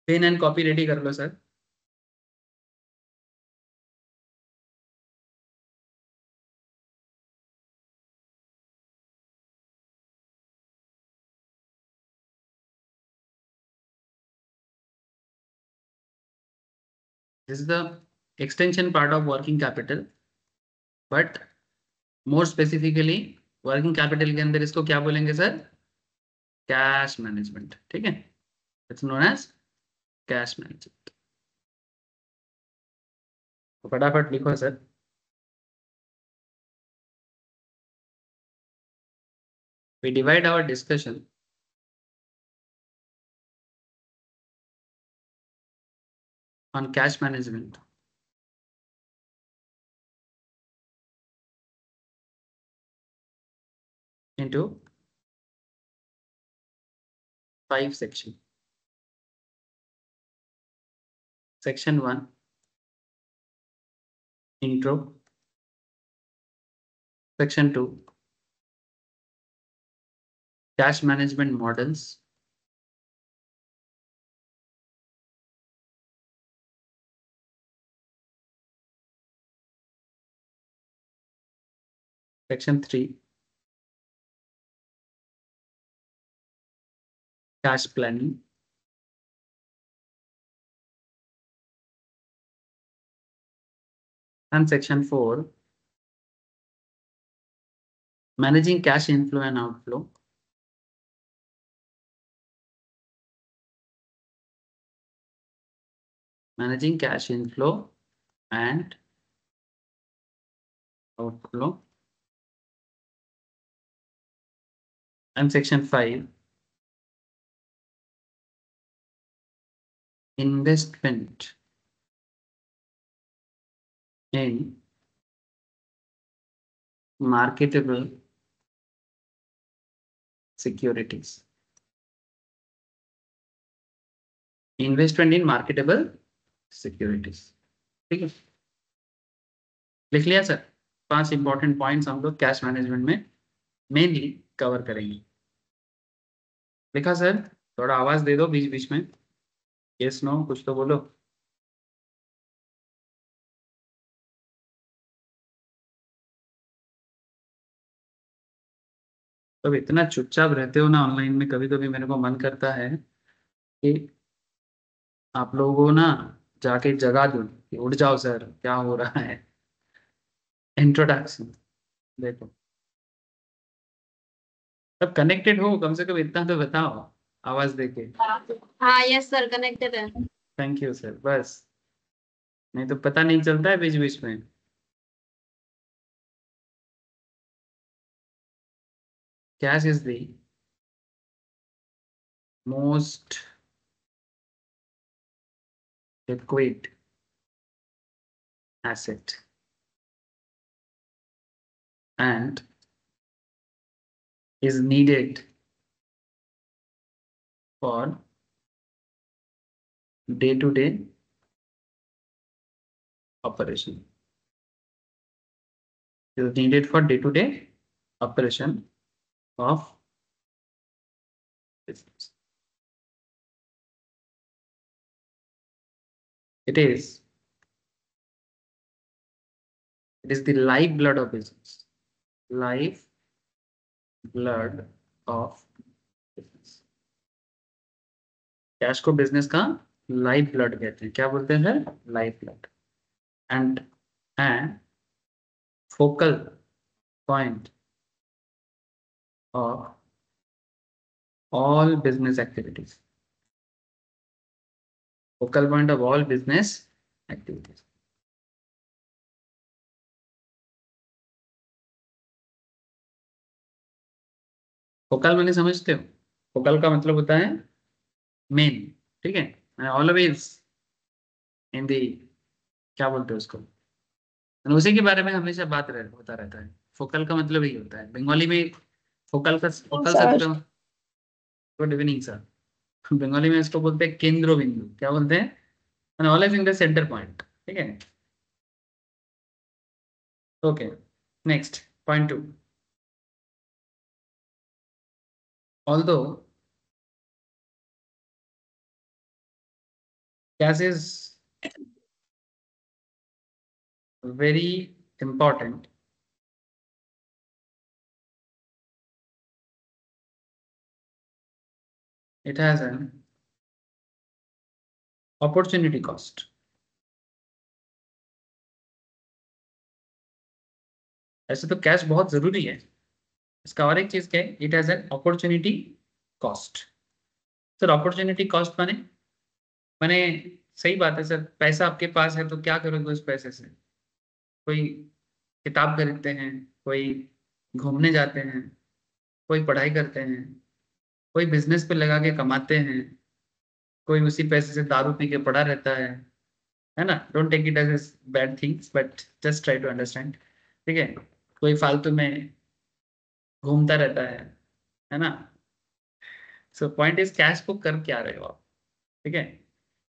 पेन एंड कॉपी रेडी कर लो sir. This is the extension part of working capital, but more specifically working capital के अंदर इसको क्या बोलेंगे सर? कैश मैनेजमेंट, ठीक है, it's known as cash management. तो फटाफट लिखो sir. We divide our discussion on cash management into 5 sections. Section 1, intro. Section 2, cash management models. Section 3, cash planning. And section 4, managing cash inflow and outflow. Managing cash inflow and outflow. And section 5, investment in marketable securities. Investment in marketable securities, ठीक है, लिख लिया सर। 5 इंपॉर्टेंट पॉइंट्स हम लोग कैश मैनेजमेंट में मेनली कवर करेंगे। लिखा सर? थोड़ा आवाज दे दो बीच बीच में, यस नो कुछ तो बोलो। तो इतना चुपचाप रहते हो ना ऑनलाइन में, कभी कभी मेरे को मन करता है कि आप लोगों को ना जाके जगा दूं कि उठ जाओ सर, क्या हो रहा है। इंट्रोडक्शन देखो, अब कनेक्टेड हो कम से कम इतना तो बताओ आवाज देके। हाँ यस सर, कनेक्टेड है। थैंक यू सर, बस नहीं तो पता नहीं चलता है बीच बीच में। Cash is the most liquid asset and is needed for day-to-day operation. Is needed for day-to-day operation of business. It is the lifeblood of business. Life blood of business. Cash को बिजनेस का लाइफ ब्लड कहते हैं। क्या बोलते हैं sir? Life blood. And focal point of all business activities. Focal point of all business activities. Focal मैंने समझते हो? फोकल का मतलब होता है मेन, ठीक है, ऑलवेज इन दी, क्या बोलते हैं उसको, उसी के बारे में हमेशा होता रहता है। फोकल का मतलब यही होता है बंगाली में। फोकल शब्द, गुड इवनिंग सर। बंगाली में इसको बोलते हैं केंद्र बिंदु। क्या बोलते हैं? Always in the centre point, ठीक है। Okay, next point 2। although cash is very important, it has an opportunity cost. ऐसे तो कैश बहुत जरूरी है, इसका और एक चीज क्या है, it has an opportunity cost. Sir opportunity cost माने सही बात है सर, पैसा आपके पास है तो क्या करोगे उस पैसे से? कोई किताब खरीदते हैं, कोई घूमने जाते हैं, कोई पढ़ाई करते हैं, कोई बिजनेस पे लगा के कमाते हैं, कोई उसी पैसे से दारू पी के पड़ा रहता है ना? Don't take it as bad things but just try to understand. ठीक है, कोई फालतू में घूमता रहता है ना? सो पॉइंट इज कैश को कर क्या रहे हो आप? ठीक है,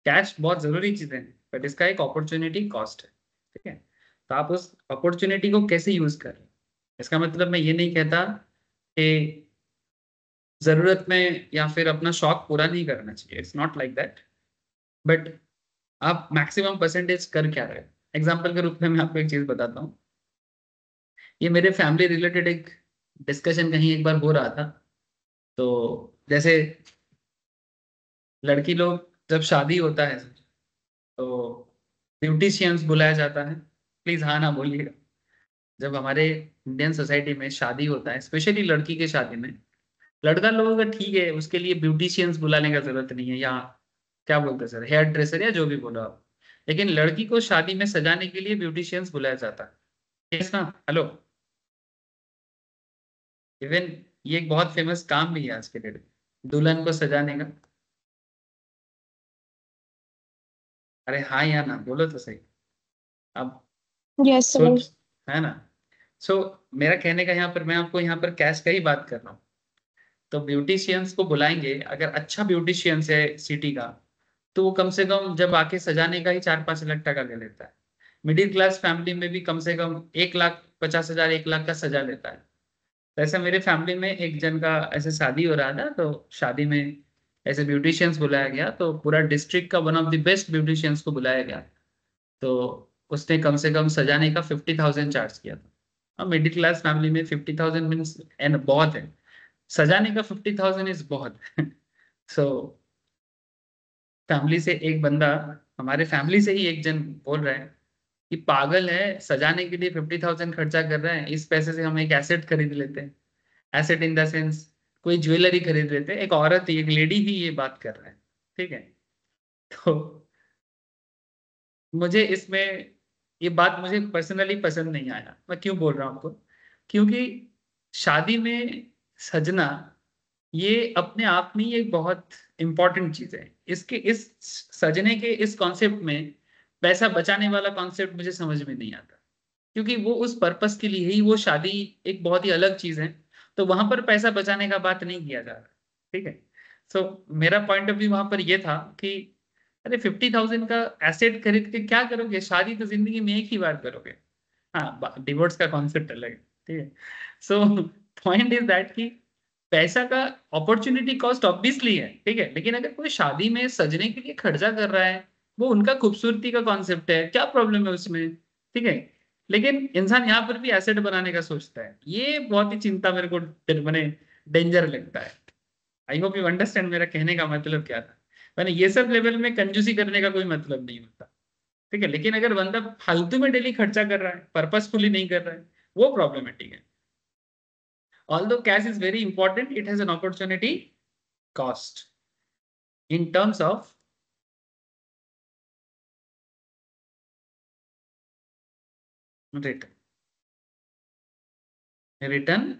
कैश बहुत जरूरी चीज है बट इसका एक अपॉर्चुनिटी कॉस्ट है। ठीक है, तो आप उस अपॉर्चुनिटी को कैसे यूज कर रहे हैं? इसका मतलब मैं ये नहीं कहता कि जरूरत में या फिर अपना शौक पूरा नहीं करना चाहिए, it's not like that, but आप मैक्सिमम परसेंटेज कर क्या रहे हैं? एग्जाम्पल के रूप में मैं आपको एक चीज बताता हूँ। ये मेरे फैमिली रिलेटेड एक डिस्कशन कहीं एक बार हो रहा था। तो जैसे लड़की लोग जब शादी होता है तो ब्यूटिशियंस बुलाया जाता है। प्लीज हाँ ना बोलिएगा। जब हमारे इंडियन सोसाइटी में शादी होता है, स्पेशली लड़की के शादी में, लड़का लोगों का ठीक है, उसके लिए ब्यूटिशियंस बुलाने का जरूरत नहीं है, या क्या बोलते हैं सर, हेयर ड्रेसर या जो भी बोलो आप। लेकिन लड़की को शादी में सजाने के लिए ब्यूटिशियंस बुलाया जाता है, yes ना? हेलो, इवन ये एक बहुत फेमस काम भी है आज के डेट में, दुल्हन को सजाने का। अरे हाँ या ना बोलो तो सही। अब यस सर। सोच, है ना? सो मेरा कहने का यहाँ पर, मैं आपको यहाँ पर कैश का ही बात कर रहा हूँ। तो ब्यूटिशियंस को बुलाएंगे, अगर अच्छा ब्यूटिशियंस है सिटी का, तो वो कम से कम जब आके सजाने का ही 4-5 लाख टका ले लेता है। मिडिल क्लास फैमिली में भी कम से कम 1,50,000 1 लाख का सजा लेता है। तो ऐसा मेरे फैमिली में एक जन का ऐसे शादी हो रहा था, तो शादी में ऐसे ब्यूटिशियंस बुलाया गया, तो पूरा डिस्ट्रिक्ट का one of the best beauticians को बुलाया गया। तो उसने कम से कम सजाने का 50,000 चार्ज किया था। अब मिडिल क्लास फैमिली में 50,000 मीन्स एंड बहुत है, सजाने का 50,000 इज बहुत। सो फैमिली से एक बंदा, हमारे फैमिली से ही एक जन बोल रहा है कि पागल है, सजाने के लिए 50,000 खर्चा कर रहे हैं, इस पैसे से हम एक एसेट खरीद लेते हैं। एसेट इन द सेंस कोई ज्वेलरी खरीद लेते हैं। एक औरत ही, एक लेडी ही ये बात कर रहा है। ठीक है, तो मुझे इसमें ये बात मुझे पर्सनली पसंद नहीं आया। मैं क्यों बोल रहा हूँ आपको? क्योंकि शादी में सजना ये अपने आप में ही एक बहुत इंपॉर्टेंट चीज है। इसके इस सजने के इस कॉन्सेप्ट में पैसा बचाने वाला कॉन्सेप्ट मुझे समझ में नहीं आता, क्योंकि वो उस पर्पस के लिए ही, वो शादी एक बहुत ही अलग चीज है, तो वहां पर पैसा बचाने का बात नहीं किया जा रहा। ठीक है, सो मेरा पॉइंट ऑफ व्यू वहां पर ये था कि अरे 50,000 का एसेट खरीद के क्या करोगे? शादी तो जिंदगी में एक ही बार करोगे। हाँ, डिवोर्स का कॉन्सेप्ट अलग है। ठीक है, सो पॉइंट इज दैट कि पैसा का अपॉर्चुनिटी कॉस्ट ऑब्वियसली है, ठीक है, लेकिन अगर कोई शादी में सजने के लिए खर्चा कर रहा है, वो उनका खूबसूरती का कॉन्सेप्ट है, क्या प्रॉब्लम है उसमें? ठीक है, लेकिन इंसान यहाँ पर भी एसेट बनाने का सोचता है, ये बहुत ही चिंता मेरे को मैंने डेंजर लगता है। आई होप यू अंडरस्टैंड मेरा कहने का मतलब क्या था। मैंने ये सब लेवल में कंजूसी करने का कोई मतलब नहीं होता। ठीक है, लेकिन अगर बंदा फालतू में डेली खर्चा कर रहा है, पर्पसफुली नहीं कर रहा है, वो प्रॉब्लमेटिक है। Although cash is very important, it has an opportunity cost in terms of return. Return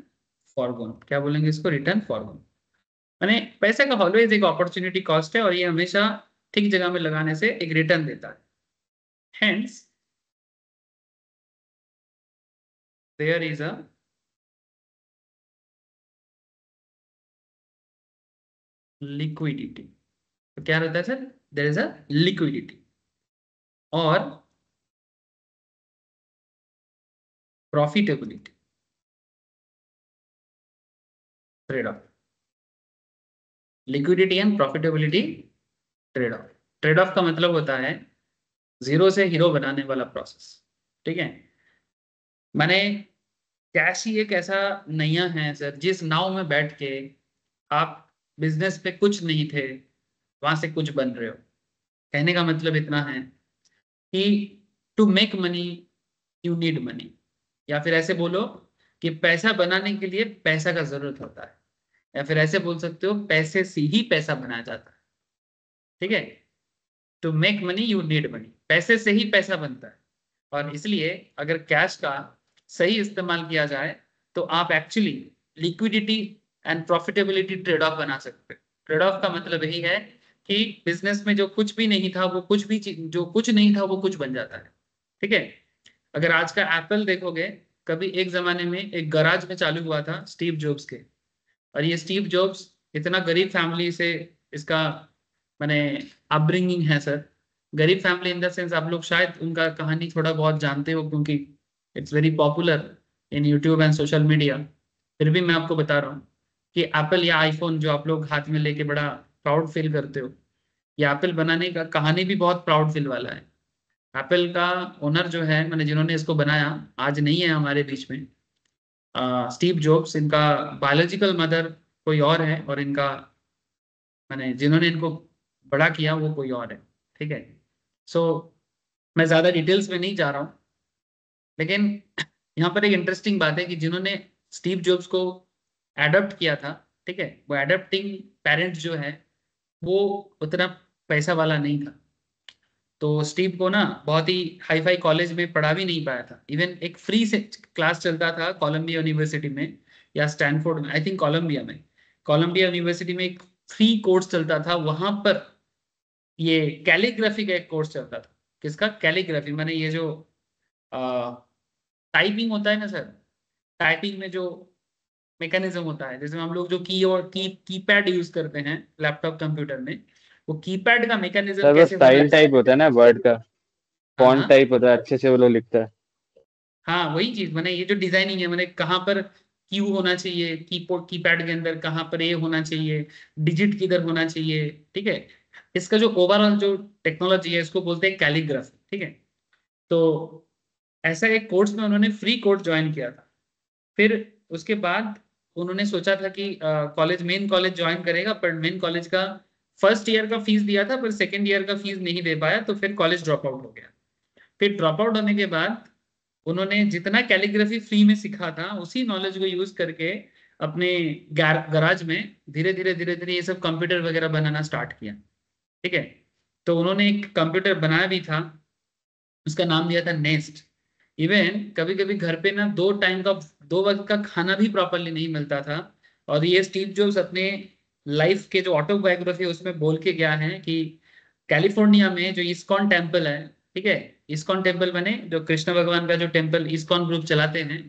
forgone, क्या बोलेंगे इसको? Return forgone. माने पैसे का ऑलवेज एक अपॉर्चुनिटी कॉस्ट है, और ये हमेशा ठीक जगह में लगाने से एक रिटर्न देता है। Hence there is a liquidity. तो क्या रहता है sir? There is a liquidity और profitability, trade off. Liquidity and profitability, trade off. Trade off का मतलब होता है जीरो से हीरो बनाने वाला प्रोसेस। ठीक है, माने कैश ही एक ऐसा नैया है सर, जिस नाव में बैठ के आप बिजनेस पे कुछ नहीं थे, वहां से कुछ बन रहे हो। कहने का मतलब इतना है कि to make money you need money, या फिर ऐसे बोलो कि पैसा बनाने के लिए पैसा का जरूरत होता है, या फिर ऐसे बोल सकते हो पैसे से ही पैसा बनाया जाता है। ठीक है, to make money you need money, पैसे से ही पैसा बनता है। और इसलिए अगर कैश का सही इस्तेमाल किया जाए तो आप actually liquidity and profitability trade of बना सकते हैं। ट्रेड ऑफ का मतलब यही है कि बिजनेस में जो कुछ भी नहीं था वो कुछ भी जो कुछ नहीं था वो कुछ बन जाता है। ठीक है, अगर आज का एप्पल देखोगे, कभी एक जमाने में एक गराज में चालू हुआ था स्टीव जॉब्स के, और ये स्टीव जॉब्स इतना गरीब फैमिली से इसका मैंने अपब्रिंगिंग है सर। गरीब फैमिली इन द सेंस आप लोग शायद उनका कहानी थोड़ा बहुत जानते हो क्योंकि it's very popular in YouTube and social media. फिर भी मैं आपको बता रहा हूँ कि एप्पल या आईफोन जो आप लोग हाथ में लेके बड़ा प्राउड फील करते हो, ये एप्पल बनाने का कहानी भी बहुत प्राउड फील वाला है। एप्पल का ओनर जो है, मैंने जिन्होंने इसको बनाया, आज नहीं है हमारे बीच में। स्टीव जॉब्स, इनका बायोलॉजिकल मदर कोई और है, और इनका मैंने जिन्होंने इनको बड़ा किया वो कोई और है। ठीक है, सो मैं ज्यादा डिटेल्स में नहीं जा रहा हूँ, लेकिन यहाँ पर एक इंटरेस्टिंग बात है कि जिन्होंने स्टीव जॉब्स को एडॉप्ट किया था, ठीक है, वो एडॉप्टिंग पेरेंट जो है वो उतना पैसा वाला नहीं था। तो स्टीव को ना बहुत ही हाई फाई कॉलेज में पढ़ा भी नहीं पाया था। इवन एक फ्री से क्लास चलता था कोलंबिया यूनिवर्सिटी में या स्टैनफोर्ड में, आई थिंक कोलंबिया में, कोलंबिया यूनिवर्सिटी में एक फ्री कोर्स चलता था वहां पर। ये कैलीग्राफी का एक कोर्स चलता था। किसका? कैलीग्राफी, माने ये जो टाइपिंग होता है ना सर, टाइपिंग में जो मैकेनिज्म होता है, जैसे हम लोग जो की और कीपैड यूज करते हैं लैपटॉप कंप्यूटर में, वो कीपैड का मैकेनिज्म सर वो कैसे वर्क। स्टाइल टाइप होता है ना वर्ड का, हाँ फॉन्ट हाँ टाइप होता है, अच्छे से वो लोग लिखता है। हाँ, वही चीज मैंने, ये जो डिजाइनिंग है मैंने, कहाँ पर क्यू होना चाहिए कीबोर्ड कीपैड के अंदर, कहाँ पर ए होना चाहिए, डिजिट किधर होना चाहिए। ठीक है, इसका जो ओवरऑल जो टेक्नोलॉजी है इसको बोलते हैं कैलीग्राफी। ठीक है, तो ऐसा एक कोर्स में उन्होंने फ्री कोर्स ज्वाइन किया था। फिर उसके बाद उन्होंने सोचा था कि कॉलेज, मेन कॉलेज ज्वाइन करेगा, पर मेन कॉलेज का फर्स्ट ईयर का फीस दिया था पर सेकेंड ईयर का फीस नहीं दे पाया, तो फिर कॉलेज ड्रॉप आउट हो गया। फिर ड्रॉप आउट होने के बाद उन्होंने जितना कैलीग्राफी फ्री में सीखा था उसी नॉलेज को यूज करके अपने गराज में धीरे धीरे ये सब कंप्यूटर वगैरह बनाना स्टार्ट किया। ठीक है, तो उन्होंने एक कंप्यूटर बनाया भी था, उसका नाम दिया था नेस्ट। इवन कभी कभी घर पे ना दो टाइम का, दो वक्त का खाना भी प्रॉपरली नहीं मिलता था। और ये स्टीव जॉब्स अपने लाइफ के जो ऑटोबायोग्राफी है उसमें बोल के गया है कि कैलिफोर्निया में जो इस्कॉन टेम्पल है, ठीक है, इस्कॉन टेम्पल बने जो कृष्ण भगवान का जो टेम्पल इस्कॉन ग्रुप चलाते हैं,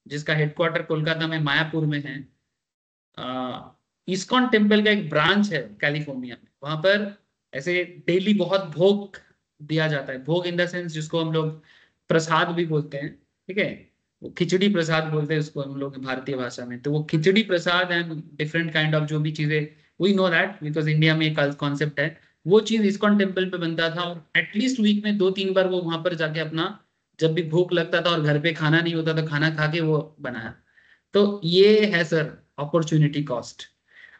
जिसका हेडक्वार्टर कोलकाता में मायापुर में है। इस्कॉन टेम्पल का एक ब्रांच है कैलिफोर्निया में, वहां पर ऐसे डेली बहुत भोग दिया जाता है। भोग इन द सेंस जिसको हम लोग प्रसाद भी बोलते हैं। ठीक है, वो खिचड़ी प्रसाद बोलते हैं उसको हम लोग भारतीय भाषा में। तो वो khichdi prasad and different kind of जो भी चीजें, we know that because India में एक कॉन्सेप्ट है। वो चीज इस्कॉन टेम्पल पे बनता था, और एटलीस्ट वीक में 2-3 बार वो वहां पर जाके अपना, जब भी भूख लगता था और घर पे खाना नहीं होता तो खाना खा के वो बनाया। तो ये है सर अपॉर्चुनिटी कॉस्ट।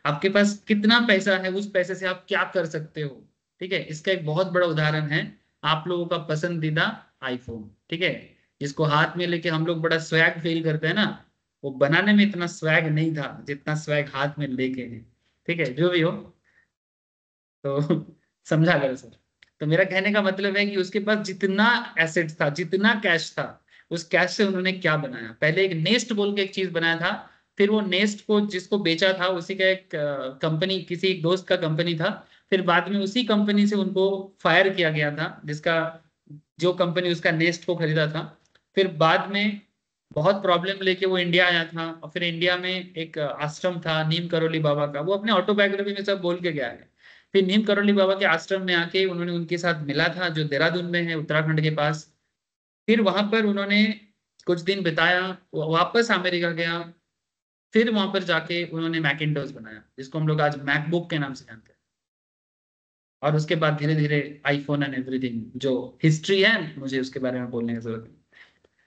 आपके पास कितना पैसा है, उस पैसे से आप क्या कर सकते हो। ठीक है, इसका एक बहुत बड़ा उदाहरण है आप लोगों का पसंदीदा आईफोन। ठीक है, जिसको हाथ में लेके हम लोग बड़ा स्वैग फील करते हैं ना, वो बनाने में इतना स्वैग नहीं था जितना स्वैग हाथ में लेके है। ठीक है, जो भी हो, तो समझा करो सर। तो मेरा कहने का मतलब है कि उसके पास जितना एसेट्स था, जितना कैश था, उस कैश से उन्होंने क्या बनाया। पहले एक नेस्ट बोल के एक चीज बनाया था, फिर वो नेस्ट को जिसको बेचा था उसी का एक कंपनी, किसी एक दोस्त का कंपनी था। फिर बाद में उसी कंपनी से उनको फायर किया गया था, जिसका, जो कंपनी उसका नेस्ट को खरीदा था। फिर बाद में बहुत प्रॉब्लम लेके वो इंडिया आया था, और फिर इंडिया में एक आश्रम था नीम करोली बाबा का, वो अपने ऑटोबायोग्राफी में सब बोल के गया है। फिर नीम करोली बाबा के आश्रम में आके उन्होंने उनके साथ मिला था, जो देहरादून में है उत्तराखंड के पास। फिर वहां पर उन्होंने कुछ दिन बिताया, वो वापस अमेरिका गया। फिर वहां पर जाके उन्होंने मैकिंटोश बनाया, जिसको हम लोग आज मैकबुक के नाम से जानते हैं। और उसके बाद धीरे धीरे आईफोन एंड एवरीथिंग, जो हिस्ट्री है मुझे उसके बारे में बोलने की जरूरत नहीं।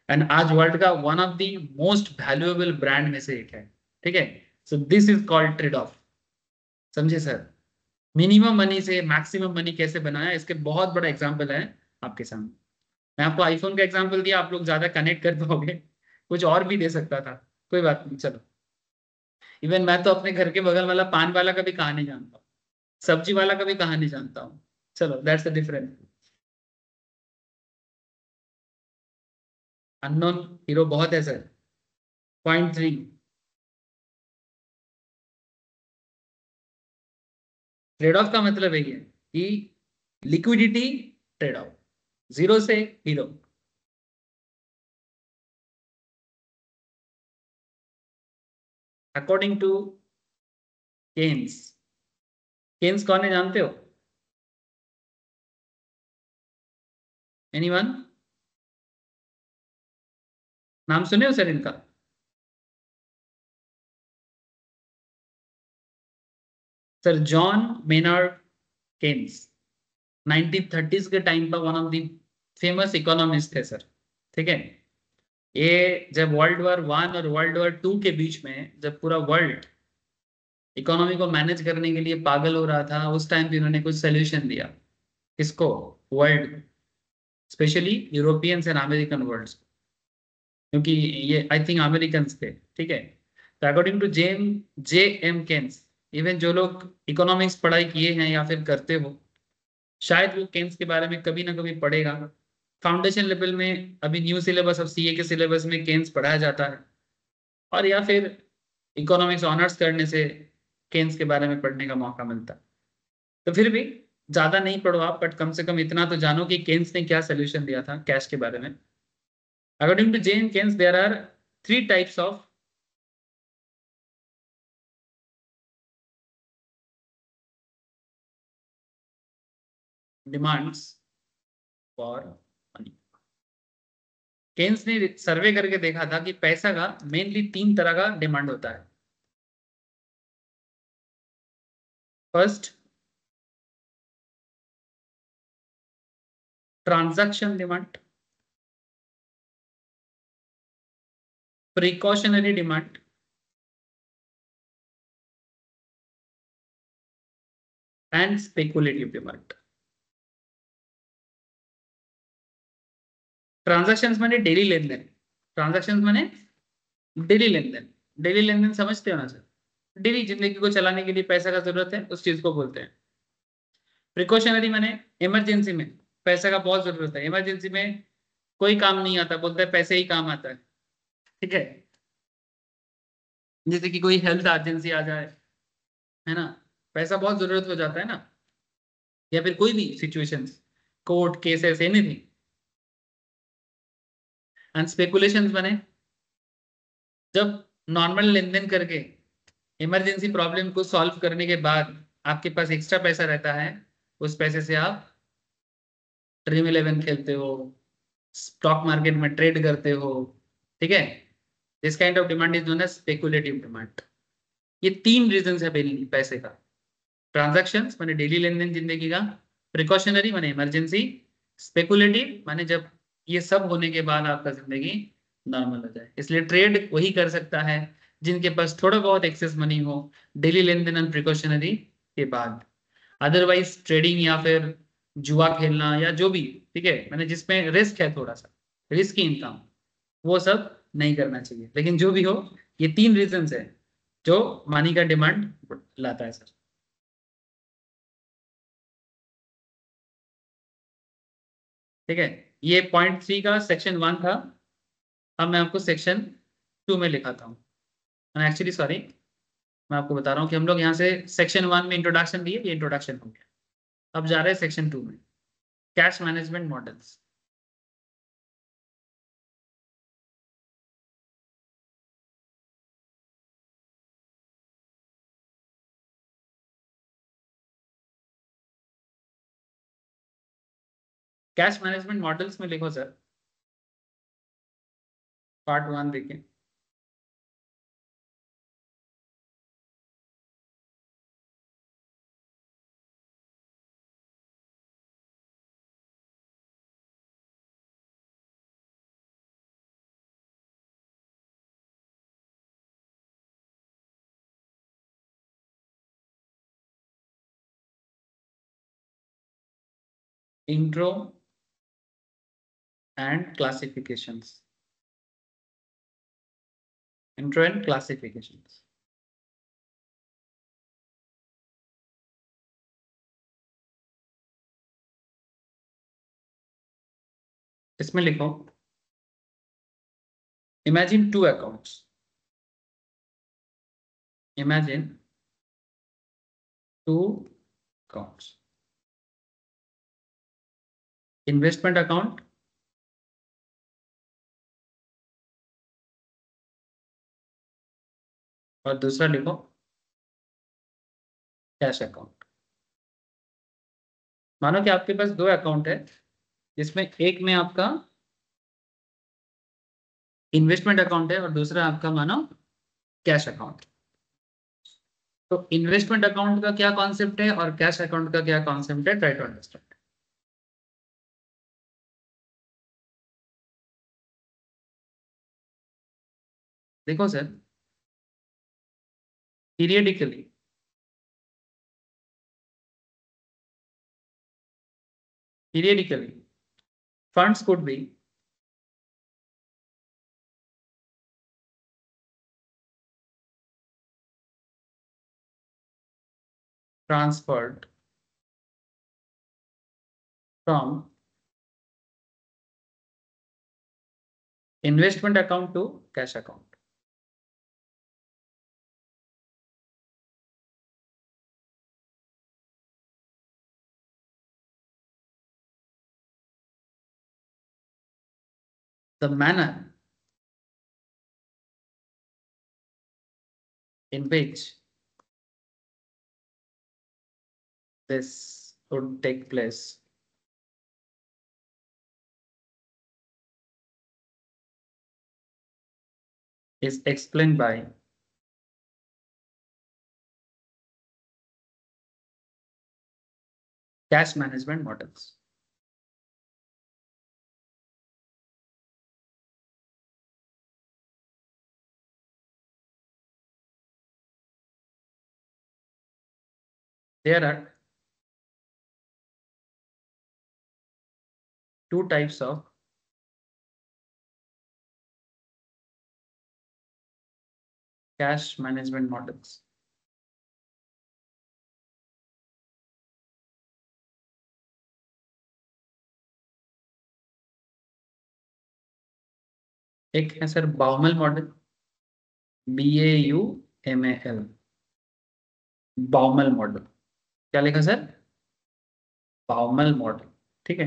एंड आज वर्ल्ड का one of the most valuable brand में से एक है। ठीक है, so this is called trade off. समझे सर? मिनिमम मनी से मैक्सिमम मनी कैसे बनाया, इसके बहुत बड़ा एग्जांपल है आपके सामने। मैं आपको आईफोन का एग्जांपल दिया, आप लोग ज्यादा कनेक्ट कर पाओगे, कुछ और भी दे सकता था। कोई बात नहीं, चलो। इवन मैं तो अपने घर के बगल वाला पान वाला का भी कहानी जानता हूँ, सब्जी वाला का भी कहानी जानता हूँ। चलो, that's the difference. Unknown hero बहुत है सर। .3। ट्रेड ऑफ का मतलब यही है कि लिक्विडिटी ट्रेड ऑफ, जीरो से hero. According to Keynes. Keynes कौन है जानते हो? एनीवन? नाम सुने हो सर इनका? Sir John Maynard Keynes 1930s के टाइम पर one of the famous economist थे सर। ठीक है। ये जब वर्ल्ड वॉर 1 और वर्ल्ड वॉर 2 के बीच में जब पूरा वर्ल्ड इकोनॉमी को मैनेज करने के लिए पागल हो रहा था, उस टाइम पे इन्होंने कुछ सोल्यूशन दिया। किसको? World, specially Europeans and American world, क्योंकि ये आई थिंक अमेरिकन थे। ठीक है। तो according to J M Keynes, even जो लोग इकोनॉमिक्स पढ़ाई किए हैं या फिर करते हो, शायद वो केन्स के बारे में कभी ना कभी पढ़ेगा। फाउंडेशन लेवल में अभी न्यू सिलेबस ऑफ सीए के सिलेबस में केन्स पढ़ाया जाता है, और या फिर इकोनॉमिक्स ऑनर्स करने से केन्स के बारे में पढ़ने का मौका मिलता है। तो फिर भी ज्यादा नहीं पढ़ो आप, बट कम से कम इतना तो जानो कि केन्स ने क्या सोल्यूशन दिया था कैश के बारे में। According to J M Keynes there are 3 types of demands for money. Keynes ने सर्वे करके देखा था कि पैसा का मेनली 3 तरह का डिमांड होता है। First, transaction demand, precautionary demand, and speculative demand. Transactions माने डेली लेन देन। ट्रांजैक्शंस माने डेली लेन देन। डेली लेन देन समझते हो ना सर? डेली जिंदगी को चलाने के लिए पैसा का जरूरत है, उस चीज को बोलते हैं। प्रिकॉशनरी माने इमरजेंसी में पैसा का बहुत जरूरत है, इमरजेंसी में कोई काम नहीं आता, बोलते हैं पैसे ही काम आता है। ठीक है। जैसे कि कोई हेल्थ इमरजेंसी आ जाए, है ना, पैसा बहुत जरूरत हो जाता है ना, या फिर कोई भी situations, court cases, anything. And speculations माने जब नॉर्मल लेन देन करके इमरजेंसी प्रॉब्लम को सॉल्व करने के बाद आपके पास एक्स्ट्रा पैसा रहता है, उस पैसे से आप ड्रीम 11 खेलते हो, स्टॉक मार्केट में ट्रेड करते हो। ठीक है। This kind of demand is known as speculative demand. ये 3 रीजन है बेसिकली पैसे का। ट्रांजैक्शंस माने डेली लेन देन जिंदगी का, प्रिकॉशनरी माने इमरजेंसी, स्पेकुलेटिव माने जब ये सब होने के बाद आपका जिंदगी नॉर्मल हो जाए। इसलिए ट्रेड वही कर सकता है जिनके पास थोड़ा बहुत एक्सेस मनी हो डेली लेन देन एंड प्रिकॉशनरी के बाद। अदरवाइज ट्रेडिंग या फिर जुआ खेलना या जो भी, ठीक है, मैंने जिसमें रिस्क है, थोड़ा सा रिस्की इनकम, वो सब नहीं करना चाहिए। लेकिन जो भी हो, ये 3 रीजन है जो मनी का डिमांड लाता है सर। ठीक है। ये .3 का सेक्शन 1 था। अब मैं आपको सेक्शन 2 में लिखाता हूँ। एक्चुअली सॉरी, मैं आपको बता रहा हूँ कि हम लोग यहाँ से सेक्शन 1 में इंट्रोडक्शन दिए, ये इंट्रोडक्शन हो गया। अब जा रहे हैं सेक्शन 2 में, cash management models. Cash management models में लिखो सर, पार्ट 1 देखिए। Intro and classifications. Intro and classification. इसमें लिखो imagine two accounts, imagine two accounts, investment account और दूसरा लिखो कैश अकाउंट। मानो कि आपके पास दो अकाउंट है, जिसमें एक में आपका इन्वेस्टमेंट अकाउंट है और दूसरा आपका मानो कैश अकाउंट। तो इन्वेस्टमेंट अकाउंट का क्या कॉन्सेप्ट है और कैश अकाउंट का क्या कॉन्सेप्ट है, ट्राई टू अंडरस्टैंड। देखो sir, periodically funds could be transferred from investment account to cash account. The manner in which this would take place is explained by cash management models. There are two types of cash management models. एक है sir Baumol model, BAUMAL, Baumol model. क्या लिखा सर? Baumol model. ठीक है।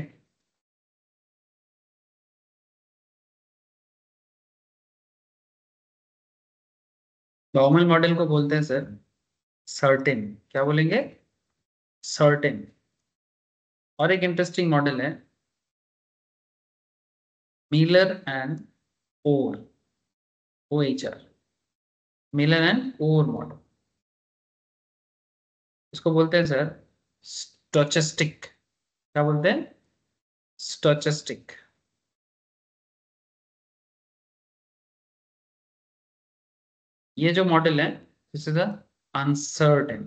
बाउमल मॉडल को बोलते हैं सर सर्टेन। क्या बोलेंगे? सर्टेन। और एक इंटरेस्टिंग मॉडल है Miller and Orr, OHR, Miller and Orr model. इसको बोलते हैं सर स्टोचस्टिक। क्या बोलते हैं? स्टोचस्टिक। ये जो मॉडल है दिस इज अनसर्टेन।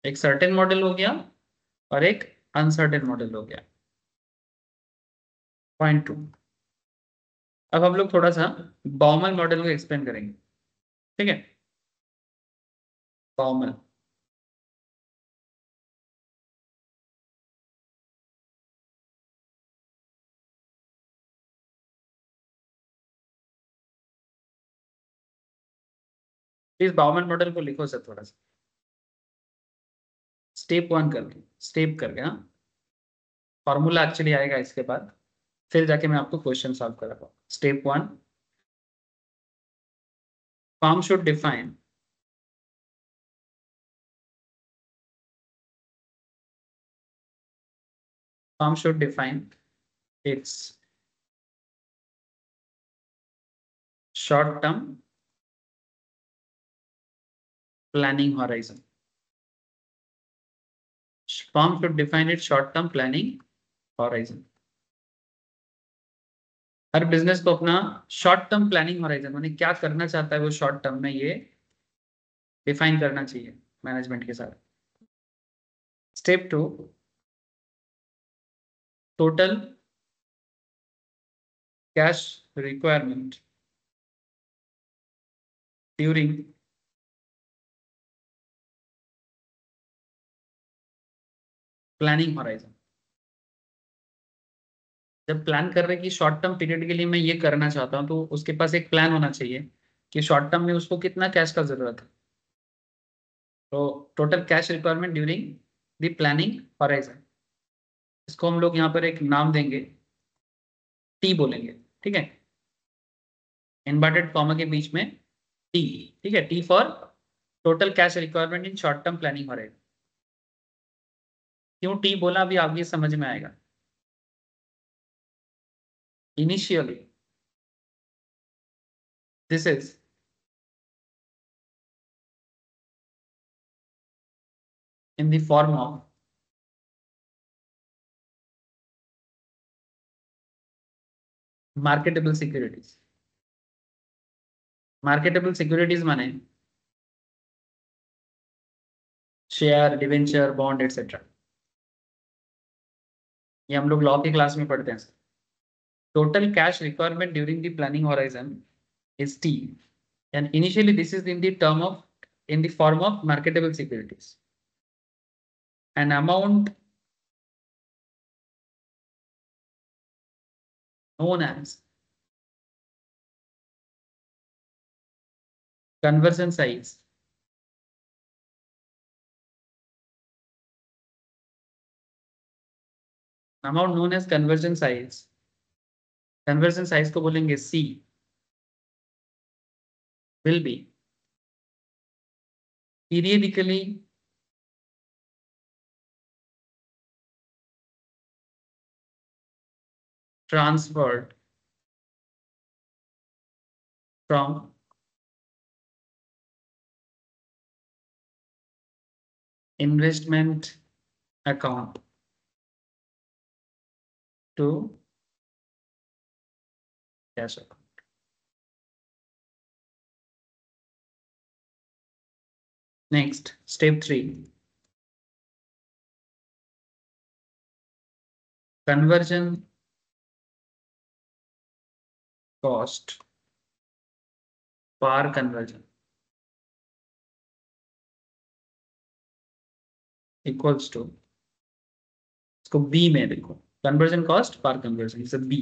एक सर्टेन मॉडल हो गया और एक अनसर्टेन मॉडल हो गया। पॉइंट 2। अब हम लोग थोड़ा सा बाउमल मॉडल को एक्सप्लेन करेंगे। ठीक है। बाउमल, इस बाउमल मॉडल को लिखो सर थोड़ा सा स्टेप 1 करके, स्टेप करके। हाँ, फॉर्मूला एक्चुअली आएगा इसके बाद, फिर जाके मैं आपको क्वेश्चन सॉल्व कराऊंगा। Step 1, firm should define its short term planning horizon. Firm should define its short term planning horizon. Her business को अपना शॉर्ट टर्म प्लानिंग होराइजन, माने क्या करना चाहता है वो शॉर्ट टर्म में, ये डिफाइन करना चाहिए मैनेजमेंट के साथ। Step 2, total cash requirement during planning horizon. जब प्लान कर रहे हैं कि शॉर्ट टर्म पीरियड के लिए मैं ये करना चाहता हूँ, तो उसके पास एक प्लान होना चाहिए कि शॉर्ट टर्म में उसको कितना कैश का जरूरत है। तो total cash requirement during the planning horizon, इसको हम लोग यहाँ पर एक नाम देंगे, टी बोलेंगे। ठीक है, इनवर्टेड कॉमा के बीच में टी। ठीक है, T for total cash requirement in short term planning horizon. क्यों टी बोला अभी आगे समझ में आएगा। Initially this is in the form of marketable securities। Marketable securities माने शेयर, डिवेंचर, बॉन्ड एटसेट्रा। ये हम लोग लॉ की क्लास में पढ़ते हैं। Total cash requirement during the planning horizon is T, and initially this is in the form of marketable securities. An amount known as conversion size conversion size को बोलेंगे C, will be periodically transferred from investment account to cash account। Next, step 3, conversion cost per conversion equals to, इसको बी में देखो, conversion cost per conversion is B.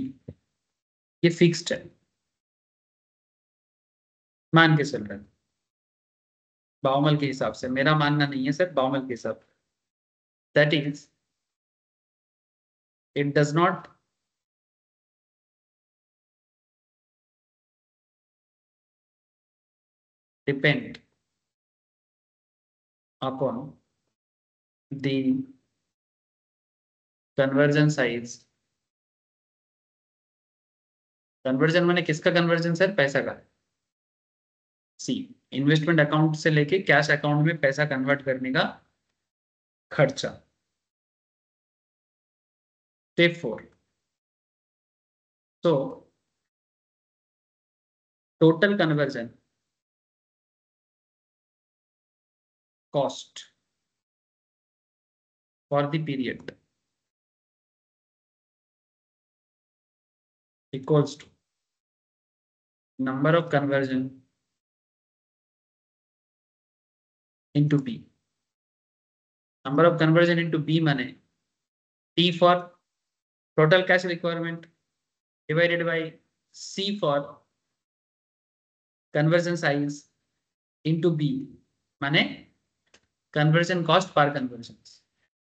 ये फिक्स्ड है, मान के चल रहा है बाउमल के हिसाब से, मेरा मानना नहीं है सर, बाउमल के हिसाब। That is it does not depend upon the conversion size. Conversion माने किसका कन्वर्जन सर, पैसा का। सी, इन्वेस्टमेंट अकाउंट से लेके कैश अकाउंट में पैसा कन्वर्ट करने का खर्चा। स्टेप 4, तो total conversion cost for the period equals to number of conversion into B। number of conversion into B माने T for total cash requirement divided by C for conversion size into B माने conversion cost per conversion।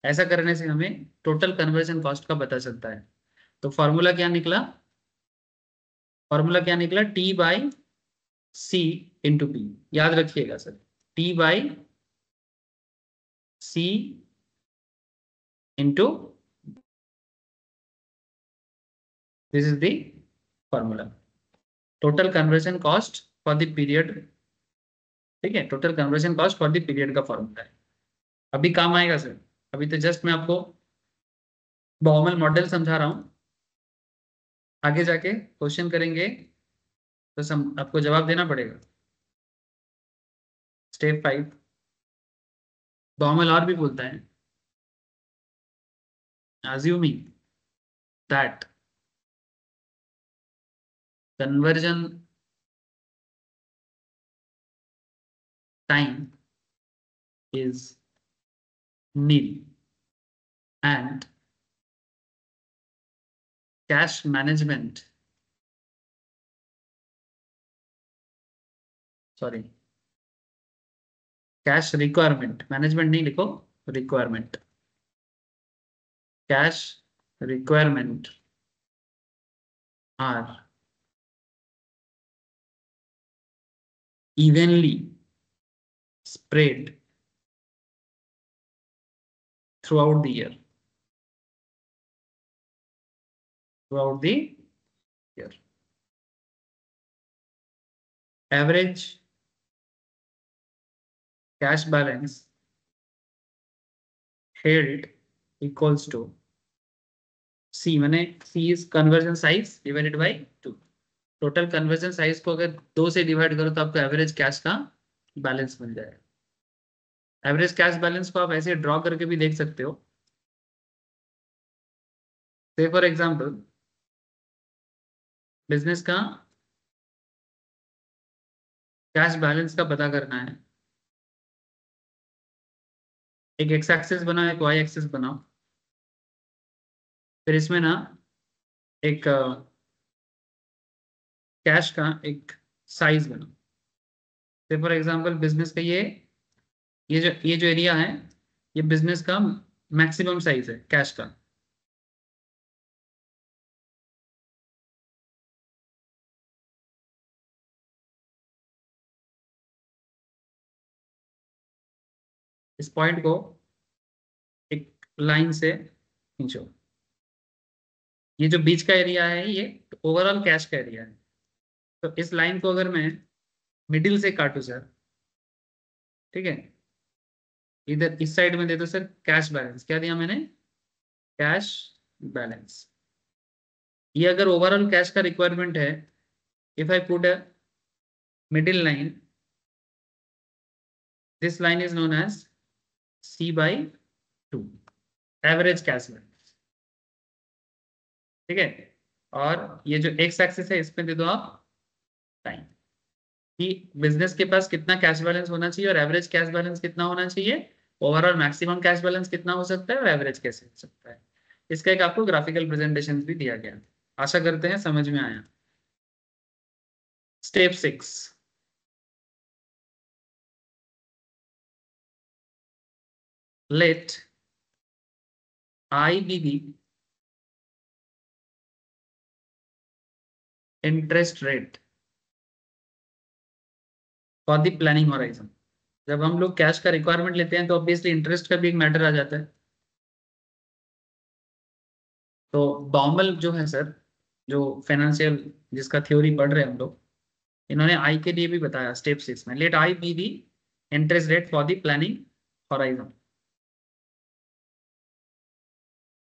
ऐसा करने से हमें total conversion cost का पता चलता है। तो फॉर्मूला क्या निकला, T by C into B. याद रखिएगा sir, T by C into, this is the formula. Total conversion cost for the period. ठीक है, total conversion cost for the period का फॉर्मूला है। अभी काम आएगा सर, अभी तो जस्ट मैं आपको बाउमल मॉडल समझा रहा हूं, आगे जाके क्वेश्चन करेंगे तो आपको जवाब देना पड़ेगा। स्टेप 5, बाउमल और भी बोलता है, assuming that conversion time is nil and cash management, sorry, cash requirement, management नहीं लिखो, requirement, cash requirement are evenly spread throughout the year. Throughout the year. Average cash balance held equals to C, मैंने C is conversion size divided by 2. Total conversion size को अगर 2 से डिवाइड करो तो आपको एवरेज कैश का बैलेंस मिल जाएगा। एवरेज कैश बैलेंस को आप ऐसे ड्रॉ करके भी देख सकते हो। से फॉर एग्जांपल बिजनेस का कैश बैलेंस का पता करना है, एक एक्स एक्सिस बनाओ, एक वाई एक्सिस बनाओ, फिर इसमें ना एक कैश का एक साइज बनाओ। से फॉर एग्जांपल बिजनेस का ये जो एरिया है, ये बिजनेस का मैक्सिमम साइज है कैश का। इस पॉइंट को एक लाइन से खींचो। ये जो बीच का एरिया है ये ओवरऑल कैश का एरिया है। तो इस लाइन को अगर मैं मिडिल से काटू सर, ठीक है, इधर इस साइड में दे दो सर कैश बैलेंस, क्या दिया मैंने, कैश बैलेंस। ये अगर ओवरऑल कैश का रिक्वायरमेंट है, if I put a middle line, this line is known as C/2, average cash balance, ठीक है। और ये जो एक्स एक्सिस है इसमें दे दो आप टाइम, कि बिजनेस के पास कितना कैश बैलेंस होना चाहिए और एवरेज कैश बैलेंस कितना होना चाहिए, ओवरऑल मैक्सिमम कैश बैलेंस कितना हो सकता है और एवरेज कैसे हो सकता है। इसका एक आपको ग्राफिकल प्रेजेंटेशन भी दिया गया। आशा करते हैं समझ में आया। Step 6, let I be the interest rate for the planning horizon. जब हम लोग कैश का रिक्वायरमेंट लेते हैं तो ऑब्वियसली इंटरेस्ट का भी एक मैटर आ जाता है। तो बॉमल जो है सर, जो फाइनेंशियल जिसका थ्योरी पढ़ रहे हैं हम लोग, इन्होंने आई के लिए भी बताया स्टेप 6 में, let I B the interest rate for the planning horizon.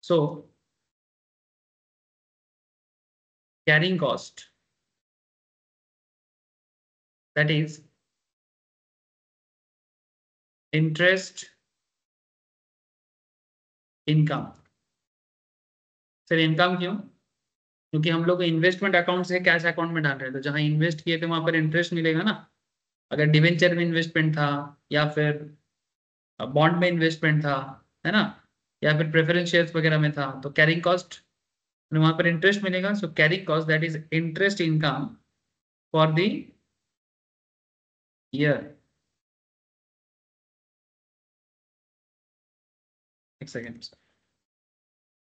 So carrying cost, that is interest income. Sir income क्यों? क्योंकि हम लोग इन्वेस्टमेंट अकाउंट से कैश अकाउंट में डाल रहे हैं, तो जहां इन्वेस्ट किए थे वहां पर इंटरेस्ट मिलेगा ना। अगर डिवेंचर में इन्वेस्टमेंट था या फिर बॉन्ड में इन्वेस्टमेंट था, है ना, या फिर प्रेफरेंस शेयर्स वगैरह में था, तो कैरिंग कॉस्ट वहां पर इंटरेस्ट मिलेगा। So carrying cost that is interest income for the year. एक second,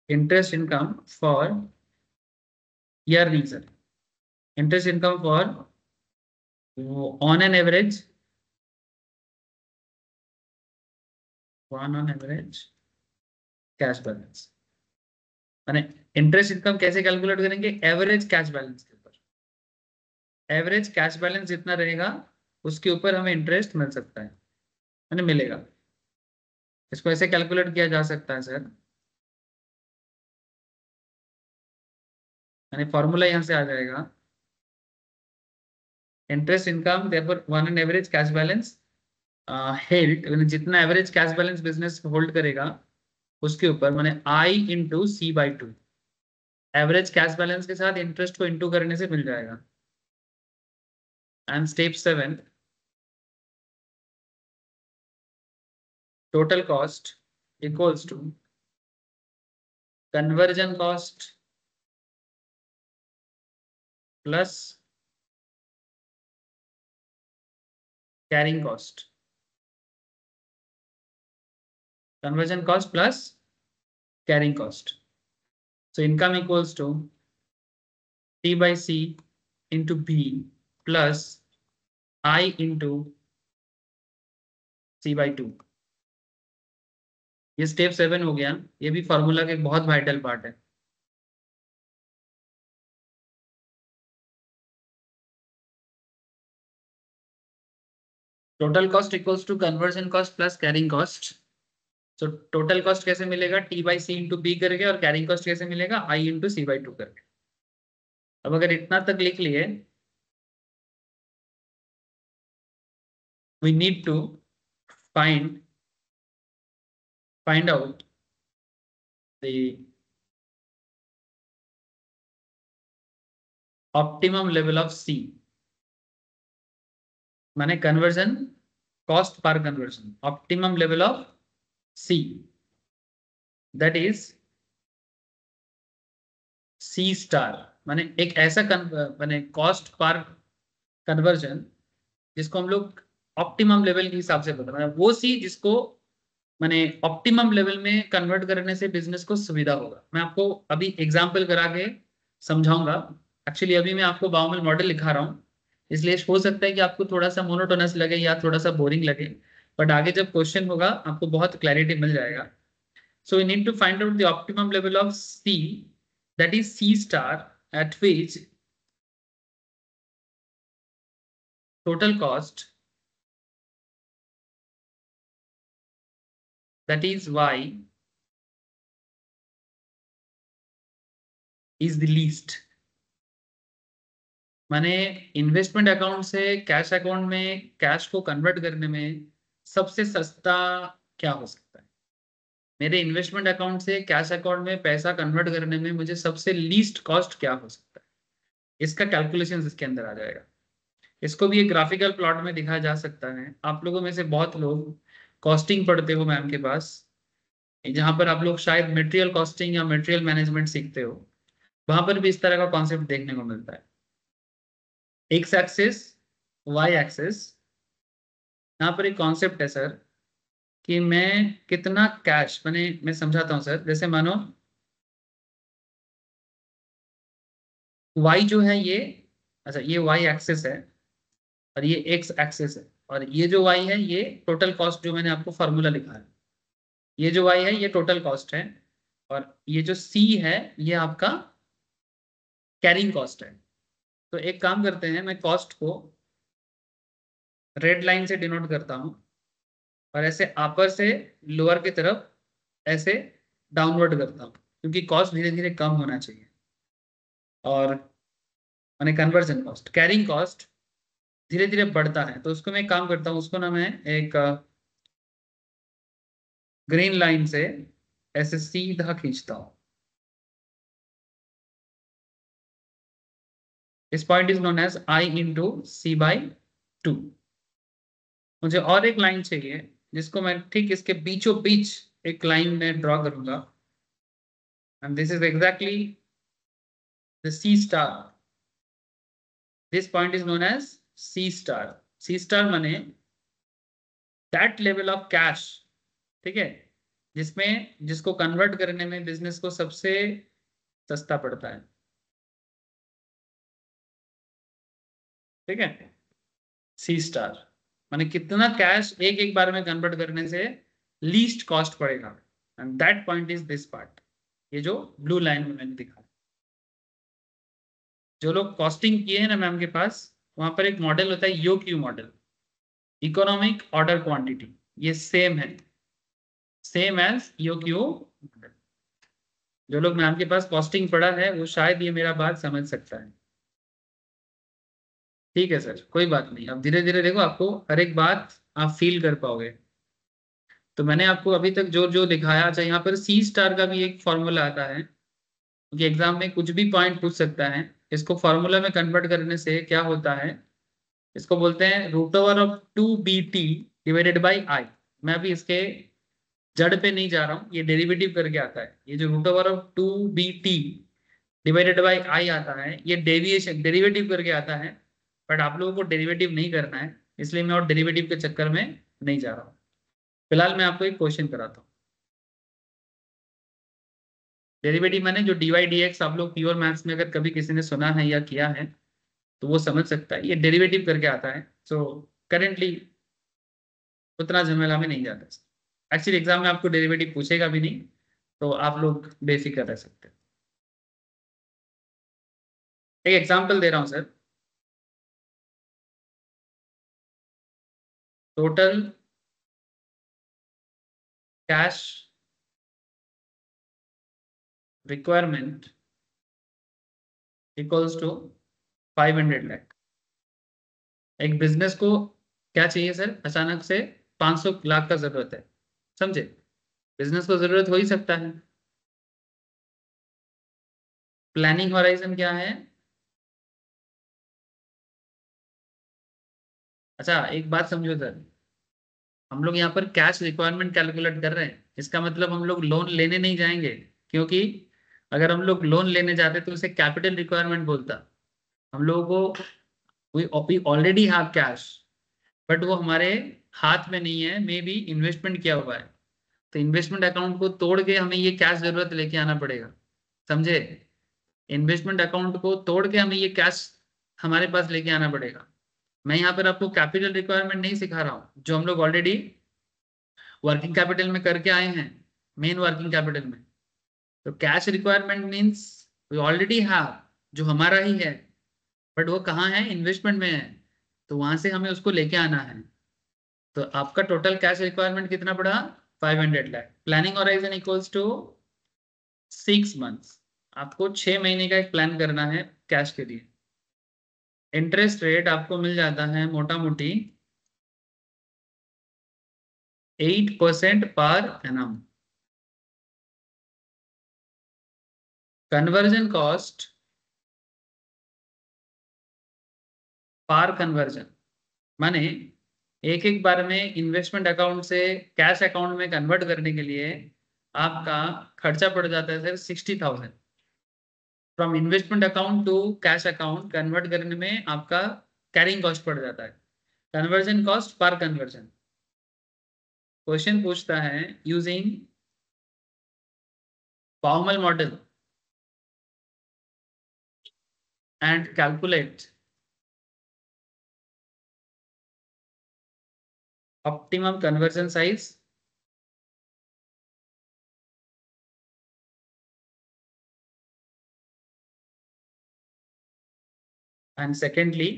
interest income for year नहीं sir, interest income for on an average, on average cash balance. माने इंटरेस्ट इनकम कैसे कैलकुलेट करेंगे, एवरेज कैश बैलेंस के ऊपर। एवरेज कैश बैलेंस जितना रहेगा उसके ऊपर हमें इंटरेस्ट मिल सकता है, मैंने मिलेगा। इसको ऐसे कैलकुलेट किया जा सकता है सर, यानी फॉर्मूला यहां से आ जाएगा, interest income therefore on an average cash balance held, जितना average cash balance business hold करेगा उसके ऊपर, माने I × C/2। Average cash balance के साथ इंटरेस्ट को इंटू करने से मिल जाएगा। And step 7, total cost equals to conversion cost plus carrying cost. Conversion cost plus carrying cost. So income equals to T by C into B plus I into C by 2। ये स्टेप 7 हो गया। ये भी फॉर्मूला का एक बहुत वाइटल पार्ट है। Total cost equals to conversion cost plus carrying cost. So total cost कैसे मिलेगा? T by C into B करके, और कैरिंग कॉस्ट कैसे मिलेगा? I into C by 2 करके। अब अगर इतना तक लिख लिए, we need to find out the optimum level of C, माने conversion cost per conversion, optimum level of C, that is C star. माने एक ऐसा माने कॉस्ट पर कन्वर्जन जिसको हम लोग ऑप्टिमम लेवल के हिसाब से बताते हैं, वो C जिसको माने ऑप्टिमम लेवल में कन्वर्ट करने से बिजनेस को सुविधा होगा। मैं आपको अभी एग्जांपल करा के समझाऊंगा। एक्चुअली अभी मैं आपको बाउमल मॉडल लिखा रहा हूँ, इसलिए हो सकता है कि आपको थोड़ा सा मोनोटोनस लगे या थोड़ा सा बोरिंग लगे, बट आगे जब क्वेश्चन होगा आपको बहुत क्लैरिटी मिल जाएगा। So we need to find out the optimum level of C, that is C star, at which total cost, that is Y, is the least। माने इन्वेस्टमेंट अकाउंट से कैश अकाउंट में कैश को कन्वर्ट करने में सबसे सस्ता क्या हो सकता है? मेरे इन्वेस्टमेंट अकाउंट से कैश अकाउंट में पैसा कन्वर्ट करने में मुझे सबसे लीस्ट कॉस्ट क्या हो सकता है? इसका कैलकुलेशन इसके अंदर आ जाएगा। इसको भी एक ग्राफिकल प्लॉट में दिखाया जा सकता है। आप लोगों में से बहुत लोग कॉस्टिंग पढ़ते हो मैम के पास, जहां पर आप लोग शायद मटेरियल कॉस्टिंग या मटेरियल मैनेजमेंट सीखते हो, वहां पर भी इस तरह का कॉन्सेप्ट देखने को मिलता है। एक्स एक्सिस, वाई एक्सिस, यहाँ पर एक कॉन्सेप्ट है सर कि मैं कितना कैश, मैं समझाता हूँ सर। जैसे मानो वाई जो है ये, अच्छा ये वाई एक्सिस है और ये एक्स एक्सिस है, और ये जो वाई है ये टोटल कॉस्ट जो मैंने आपको फॉर्मूला लिखा है, ये जो वाई है ये टोटल कॉस्ट है, और ये जो सी है ये आपका कैरिंग कॉस्ट है। तो एक काम करते हैं, मैं कॉस्ट को रेड लाइन से डिनोट करता हूं और ऐसे अपर से लोअर की तरफ ऐसे डाउनवर्ड करता हूं, क्योंकि कॉस्ट धीरे धीरे कम होना चाहिए। और माने कन्वर्जन कॉस्ट, कैरिंग कॉस्ट धीरे धीरे बढ़ता है, तो उसको मैं एक काम करता हूं, उसको ना मैं एक ग्रीन लाइन से ऐसे सीधा खींचता हूं। इस point is known as I into C by 2। मुझे और एक लाइन चाहिए जिसको मैं ठीक इसके बीचों बीच एक लाइन में ड्रॉ करूंगा, and this is exactly the C star. This point is known as C star. C star माने दैट लेवल ऑफ कैश, ठीक है, जिसमें जिसको कन्वर्ट करने में बिजनेस को सबसे सस्ता पड़ता है, ठीक है। C स्टार माने कितना कैश एक एक बार में कन्वर्ट करने से लीस्ट कॉस्ट पड़ेगा, and that point is this part, ये जो ब्लू लाइन में मैंने दिखा। जो लोग कॉस्टिंग किए हैं ना मैम के पास, वहां पर एक मॉडल होता है EOQ model, economic order quantity. ये सेम है, सेम एज EOQ मॉडल। जो लोग मैम के पास कॉस्टिंग पढ़ा है वो शायद ये मेरा बात समझ सकता है। ठीक है सर, कोई बात नहीं, अब धीरे धीरे देखो आपको हर एक बात आप फील कर पाओगे। तो मैंने आपको अभी तक जो जो दिखाया, चाहे यहाँ पर C स्टार का भी एक फॉर्मूला आता है, क्योंकि एग्जाम में कुछ भी पॉइंट पूछ सकता है। इसको फॉर्मूला में कन्वर्ट करने से क्या होता है, इसको बोलते हैं root over of 2bt divided by I. मैं अभी इसके जड़ पे नहीं जा रहा हूँ, ये डेरिवेटिव करके आता है। ये जो root over of 2bt divided by I आता है, ये डेविएशन डेरिवेटिव करके आता है। बट आप लोगों को डेरिवेटिव नहीं करना है, इसलिए मैं और डेरिवेटिव के चक्कर में नहीं जा रहा हूँ। फिलहाल मैं आपको एक क्वेश्चन कराता हूँ। डेरिवेटिव माने जो dy dx, आप लोग प्योर मैथ्स में अगर कभी किसी ने सुना है या किया है तो वो समझ सकता है, ये डेरिवेटिव करके आता है। सो करेंटली उतना झमेला में नहीं जाता। एक्चुअली एग्जाम में आपको डेरिवेटिव पूछेगा भी नहीं, तो आप लोग बेफिक्र रह सकते हैं। एक एग्जांपल दे रहा हूं sir. Total cash requirement equals to 500 lakh. एक बिजनेस को क्या चाहिए सर, अचानक से 500 लाख का जरूरत है, समझे। बिजनेस को जरूरत हो ही सकता है। प्लानिंग हॉराइजन क्या है। अच्छा एक बात समझो सर, हम लोग यहाँ पर कैश रिक्वायरमेंट कैलकुलेट कर रहे हैं, इसका मतलब हम लोग लोन लेने नहीं जाएंगे। क्योंकि अगर हम लोग लोन लेने जाते तो उसे कैपिटल रिक्वायरमेंट बोलता। हम लोगों को we already have cash, but वो हमारे हाथ में नहीं है, मे बी इन्वेस्टमेंट किया हुआ है। तो इन्वेस्टमेंट अकाउंट को तोड़ के हमें ये कैश जरूरत लेके आना पड़ेगा, समझे। इन्वेस्टमेंट अकाउंट को तोड़ के हमें ये कैश हमारे पास लेके आना पड़ेगा। मैं यहाँ पर आपको कैपिटल रिक्वायरमेंट नहीं सिखा रहा हूँ, जो हम लोग ऑलरेडी वर्किंग कैपिटल में करके आए हैं, मेन वर्किंग कैपिटल में। तो cash requirement means we already have, जो हमारा ही है, बट वो कहाँ है, इन्वेस्टमेंट में है। तो वहां से हमें उसको लेके आना है। तो आपका टोटल कैश रिक्वायरमेंट कितना पड़ा, 500 lakh. Planning horizon equals to 6 months. आपको 6 महीने का एक प्लान करना है कैश के लिए। इंटरेस्ट रेट आपको मिल जाता है मोटा मोटी 8% पर annum. Conversion cost per conversion माने एक एक बार में इन्वेस्टमेंट अकाउंट से कैश अकाउंट में कन्वर्ट करने के लिए आपका खर्चा पड़ जाता है sir 60,000। From investment account to cash account convert करने में आपका कैरिंग कॉस्ट पड़ जाता है। Conversion cost per conversion. Question पूछता है using Baumol model and calculate optimum conversion size and secondly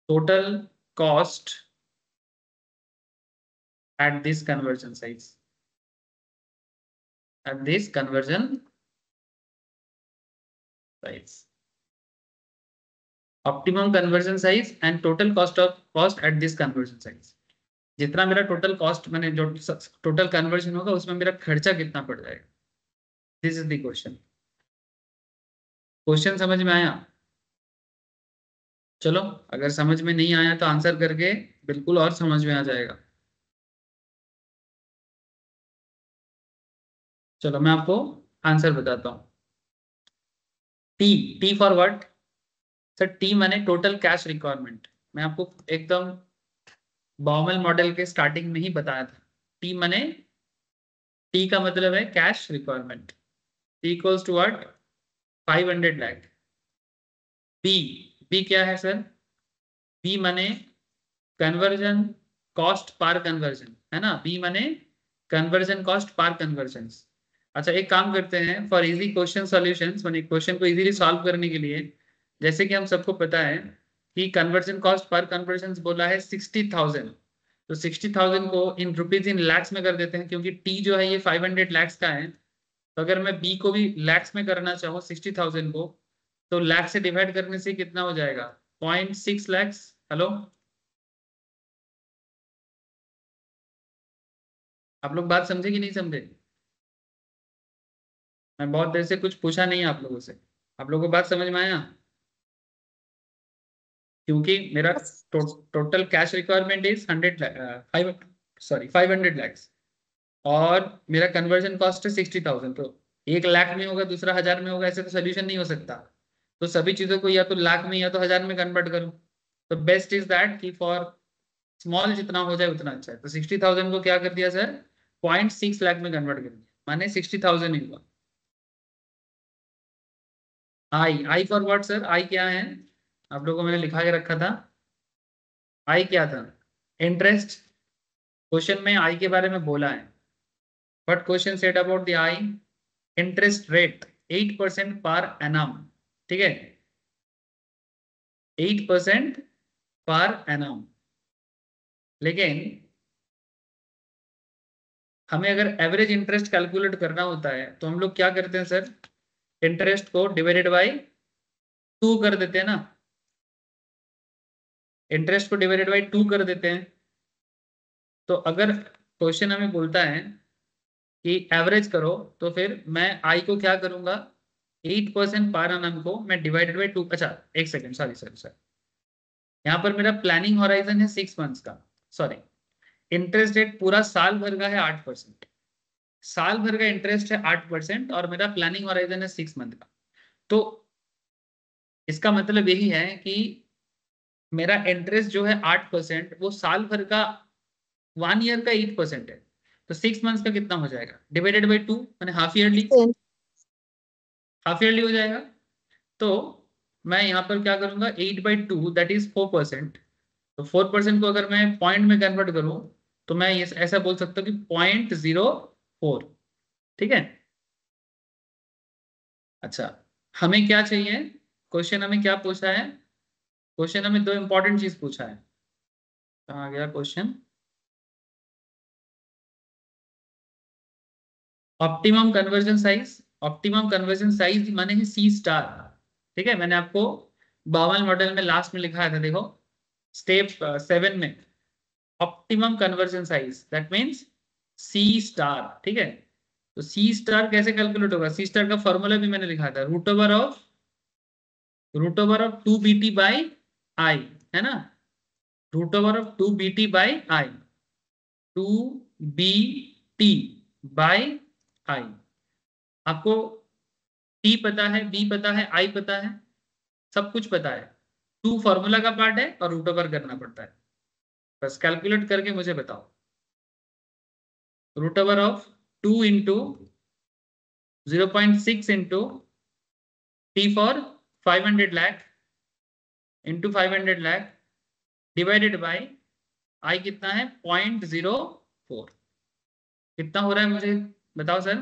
total cost at this conversion size, at this conversion size. Optimum conversion size and total cost at this conversion size. जितना मेरा टोटल कॉस्ट मैंने जो टोटल कन्वर्जन होगा उसमें मेरा खर्चा कितना पड़ जाएगा। This is the question. Question समझ में आया। चलो अगर समझ में नहीं आया तो आंसर करके बिल्कुल और समझ में आ जाएगा। चलो मैं आपको आंसर बताता हूँ। T, T for what sir, T माने टोटल कैश रिक्वायरमेंट। मैं आपको एकदम बॉमल मॉडल के स्टार्टिंग में ही बताया था। टी माने, टी का मतलब है cash requirement. T equals to what, 500 lakh. B, B क्या है सर, बी माने कन्वर्जन कॉस्ट पर कन्वर्जन, है ना। बी माने कन्वर्जन कॉस्ट पर कन्वर्जन। अच्छा एक काम करते हैं, फॉर इजी क्वेश्चन सॉल्यूशंस, माने क्वेश्चन को इजीली सॉल्व करने के लिए, जैसे कि हम सबको पता है कि कन्वर्जन कॉस्ट पर कन्वर्जन बोला है 60,000। तो 60,000 को इन रुपीज इन लैक्स में कर देते हैं, क्योंकि टी जो है ये 500 लैक्स का है। तो अगर मैं बी को भी लैक्स में करना चाहूँ 60,000 को, तो लैक्स से डिवाइड करने से कितना हो जाएगा, 0.6 लैक्स। हेलो, आप लोग बात समझे कि नहीं समझे। मैं बहुत देर से कुछ पूछा नहीं आप लोगों से, आप लोगों को बात समझ में आया? क्योंकि मेरा total cash requirement is 500 lakhs और मेरा कन्वर्जन कॉस्ट है 60,000। तो 1 लाख में होगा, दूसरा 1000 में होगा, ऐसे तो सोल्यूशन नहीं हो सकता। तो सभी चीजों को या तो लाख में या तो 1000 में कन्वर्ट करूं। तो बेस्ट इज दैट कि फॉर स्मॉल जितना हो जाए उतना अच्छा है। तो 60,000 को क्या कर दिया सर, 0.6 लाख में कन्वर्ट कर दिया, माने 60,000 ही हुआ। आई आई फॉर व्हाट सर, आई क्या है? आप लोगों को मैंने लिखा के रखा था। आई क्या था? इंटरेस्ट। क्वेश्चन में आई के बारे में बोला है, but question said about the I interest rate 8% पर एनम। ठीक है, 8% पर एनम। लेकिन हमें अगर एवरेज इंटरेस्ट कैलकुलेट करना होता है तो हम लोग क्या करते हैं सर, इंटरेस्ट को डिवाइडेड बाय 2 कर देते हैं ना। इंटरेस्ट को डिवाइडेड बाय 2 कर देते हैं। तो अगर क्वेश्चन हमें बोलता है कि एवरेज करो, तो फिर मैं आई को क्या करूंगा, 8% पर एनम को मैं डिवाइडेड बाय 2। अच्छा एक सेकेंड, सॉरी सॉरी सर, यहाँ पर मेरा प्लानिंग हॉराइजन है 6 मंथ्स का। सॉरी, इंटरेस्ट रेट पूरा साल भर का है 8%। साल भर का इंटरेस्ट है 8% और मेरा प्लानिंग हॉराइजन है 6 मंथ का। तो इसका मतलब यही है कि मेरा इंटरेस्ट जो है 8%, वो साल भर का 1 ईयर का 8% है। तो 6 मंथ्स का कितना हो जाएगा, डिवाइडेड बाई 2, मैंने हाफ ईयरली, हाफ ईयरली हो जाएगा। तो मैं यहाँ पर क्या करूंगा, 8/2 दैट इज 4%। तो 4% को अगर मैं पॉइंट में कन्वर्ट करूं तो मैं ये ऐसा बोल सकता हूँ कि 0.04। ठीक है। अच्छा, हमें क्या चाहिए, क्वेश्चन हमें क्या पूछा है, क्वेश्चन हमें 2 इंपॉर्टेंट चीज पूछा है। कहाँ गया question, optimum conversion size. Optimum conversion size माने है सी स्टार। ठीक है, मैंने आपको बावल मॉडल में लास्ट में लिखा था, देखो स्टेप 7 में, optimum conversion size that means C star. ठीक है, तो सी स्टार कैसे कैलकुलेट होगा, सी स्टार का फॉर्मूला भी मैंने लिखा था, root over of 2BT by I, है ना, root over of 2BT by I, 2BT by I. आपको टी पता है, बी पता है, आई पता है, सब कुछ पता है। 2 फॉर्मूला का पार्ट है और रूट ओवर करना पड़ता है। बस कैलकुलेट करके मुझे बताओ, root over of 2 into 0.6 into T for 500 lakh into 500 lakh divided by I कितना है, 0.04। कितना हो रहा है मुझे बताओ सर।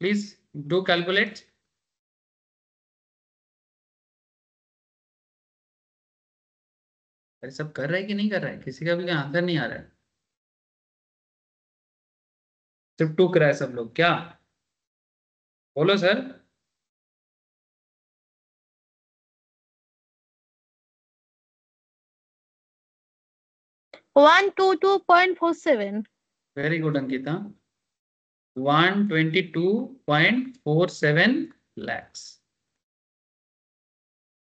Please do calculate. अरे सब कर रहा है कि नहीं कर रहा है, किसी का भी आंसर नहीं आ रहा है, सिर्फ टूक रहा है सब लोग क्या, बोलो sir. 122.47। Very good Ankita, 122.47 lakhs।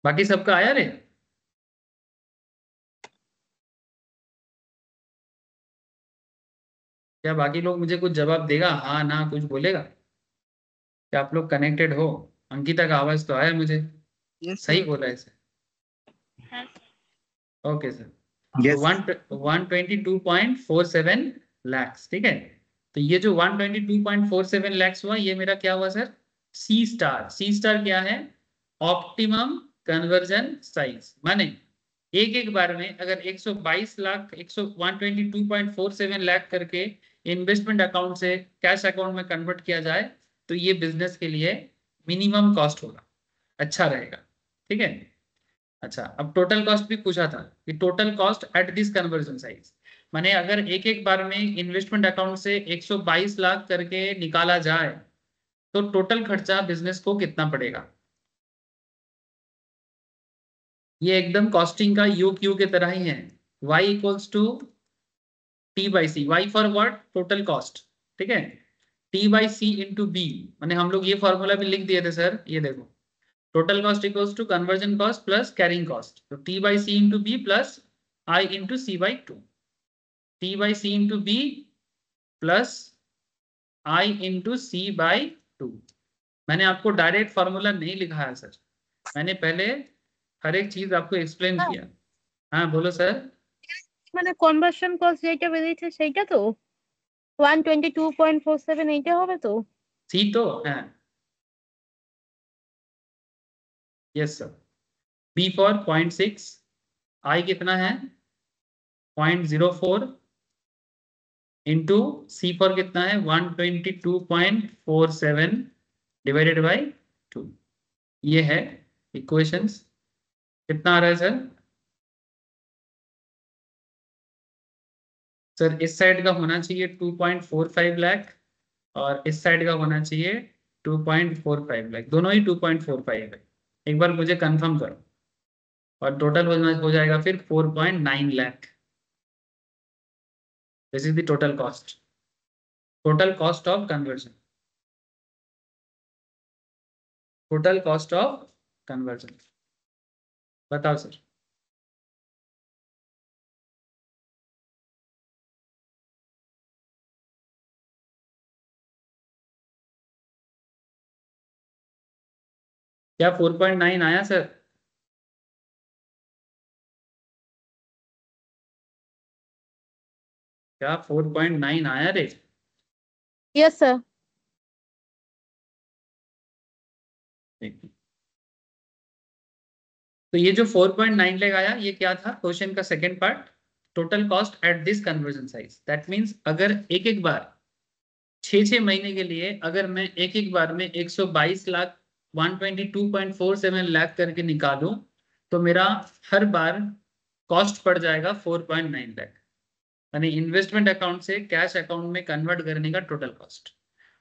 बाकी सबका आया रे, क्या बाकी लोग मुझे कुछ जवाब देगा, हाँ ना कुछ बोलेगा? क्या आप लोग कनेक्टेड हो? अंकिता का आवाज तो आया मुझे, सही बोला है सर। ओके सर, तो यस 122.47 lakhs। ठीक है, तो ये जो 122.47 lakhs हुआ, ये मेरा क्या हुआ सर, सी स्टार। सी स्टार क्या है, ऑप्टिमम कन्वर्जन साइज। माने एक एक बार में अगर 122 लाख 122.47 लाख करके इन्वेस्टमेंट अकाउंट से कैश अकाउंट में कन्वर्ट किया जाए तो ये बिजनेस के लिए मिनिमम कॉस्ट होगा, अच्छा रहेगा। ठीक है। अच्छा, अब टोटल कॉस्ट भी पूछा था कि total cost at this conversion size, माने अगर एक एक बार में इन्वेस्टमेंट अकाउंट से 122 लाख करके निकाला जाए तो टोटल खर्चा बिजनेस को कितना पड़ेगा। ये एकदम कॉस्टिंग का यू क्यू के तरह ही है, y equals to T by C, Y for what, total cost, ठीक है, T by C into B, मैंने हम लोग ये फॉर्मूला भी लिख दिए थे सर, ये देखो, total cost equals to conversion cost plus carrying cost, तो T by C into B plus I into C by two, T by C into B plus I into C by two. मैंने आपको डायरेक्ट फॉर्मूला नहीं लिखा है सर, मैंने पहले हर एक चीज आपको एक्सप्लेन किया। हाँ बोलो सर। মানে কনভার্সন কস্ট যেটা বেরিয়েছে সেইটা তো 122.47 এইটা হবে তো? सी तो है, यस सर, बी फॉर 0.6, आई कितना है 0.04 इंटू सी फॉर कितना है 122.47 डिवाइडेड बाई 2, ये है इक्वेशंस। कितना आ रहा है सर? सर इस साइड का होना चाहिए 2.45 लाख और इस साइड का होना चाहिए 2.45 लाख, दोनों ही 2.45 है, एक बार मुझे कंफर्म करो, और टोटल हो जाएगा फिर 4.9 lakh. This is the total cost of conversion, total cost of conversion. बताओ सर। क्या 4.9 आया सर? क्या 4.9 आया रे? Yes sir. तो ये जो 4.9 लाख आया, ये क्या था क्वेश्चन का second part, total cost at this conversion size. That means अगर एक एक बार 6 महीने के लिए अगर मैं एक एक बार में 122 लाख 122.47 लाख करके निकालूं, तो मेरा हर बार कॉस्ट पड़ जाएगा 4.9 लाख, यानी इन्वेस्टमेंट अकाउंट से कैश अकाउंट में कन्वर्ट करने का टोटल कॉस्ट।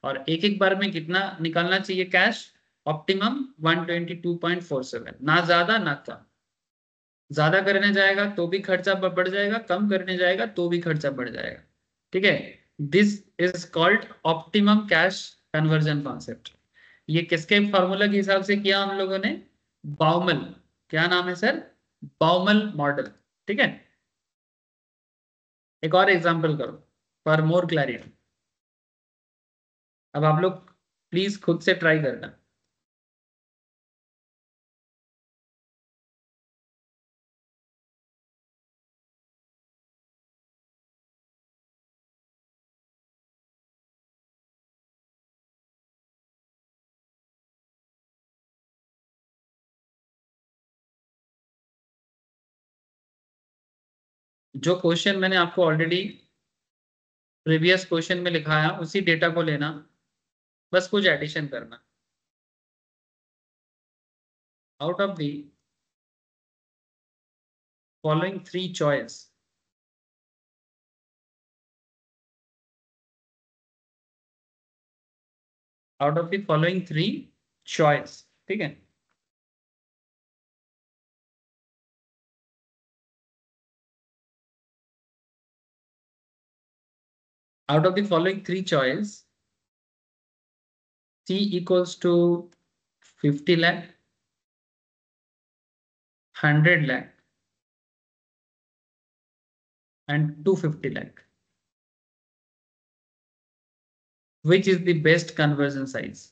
और एक एक बार में कितना निकालना चाहिए कैश? ऑप्टिमम 122.47, ना ज्यादा ना कम। ज्यादा करने जाएगा तो भी खर्चा बढ़ जाएगा, कम करने जाएगा तो भी खर्चा बढ़ जाएगा, ठीक है। This is called optimum cash conversion concept. ये किसके फॉर्मूला के हिसाब से किया हम लोगों ने? बाउमल, क्या नाम है सर? बाउमल मॉडल, ठीक है। एक और एग्जांपल करो फॉर मोर क्लैरिटी। अब आप लोग प्लीज खुद से ट्राई करना। जो क्वेश्चन मैंने आपको ऑलरेडी प्रीवियस क्वेश्चन में लिखाया, उसी डेटा को लेना, बस कुछ एडिशन करना। Out of the following three choice, out of the following three choice, ठीक है। Out of the following three choice, C equals to 50 lakh, 100 lakh and 250 lakh. Which is the best conversion size?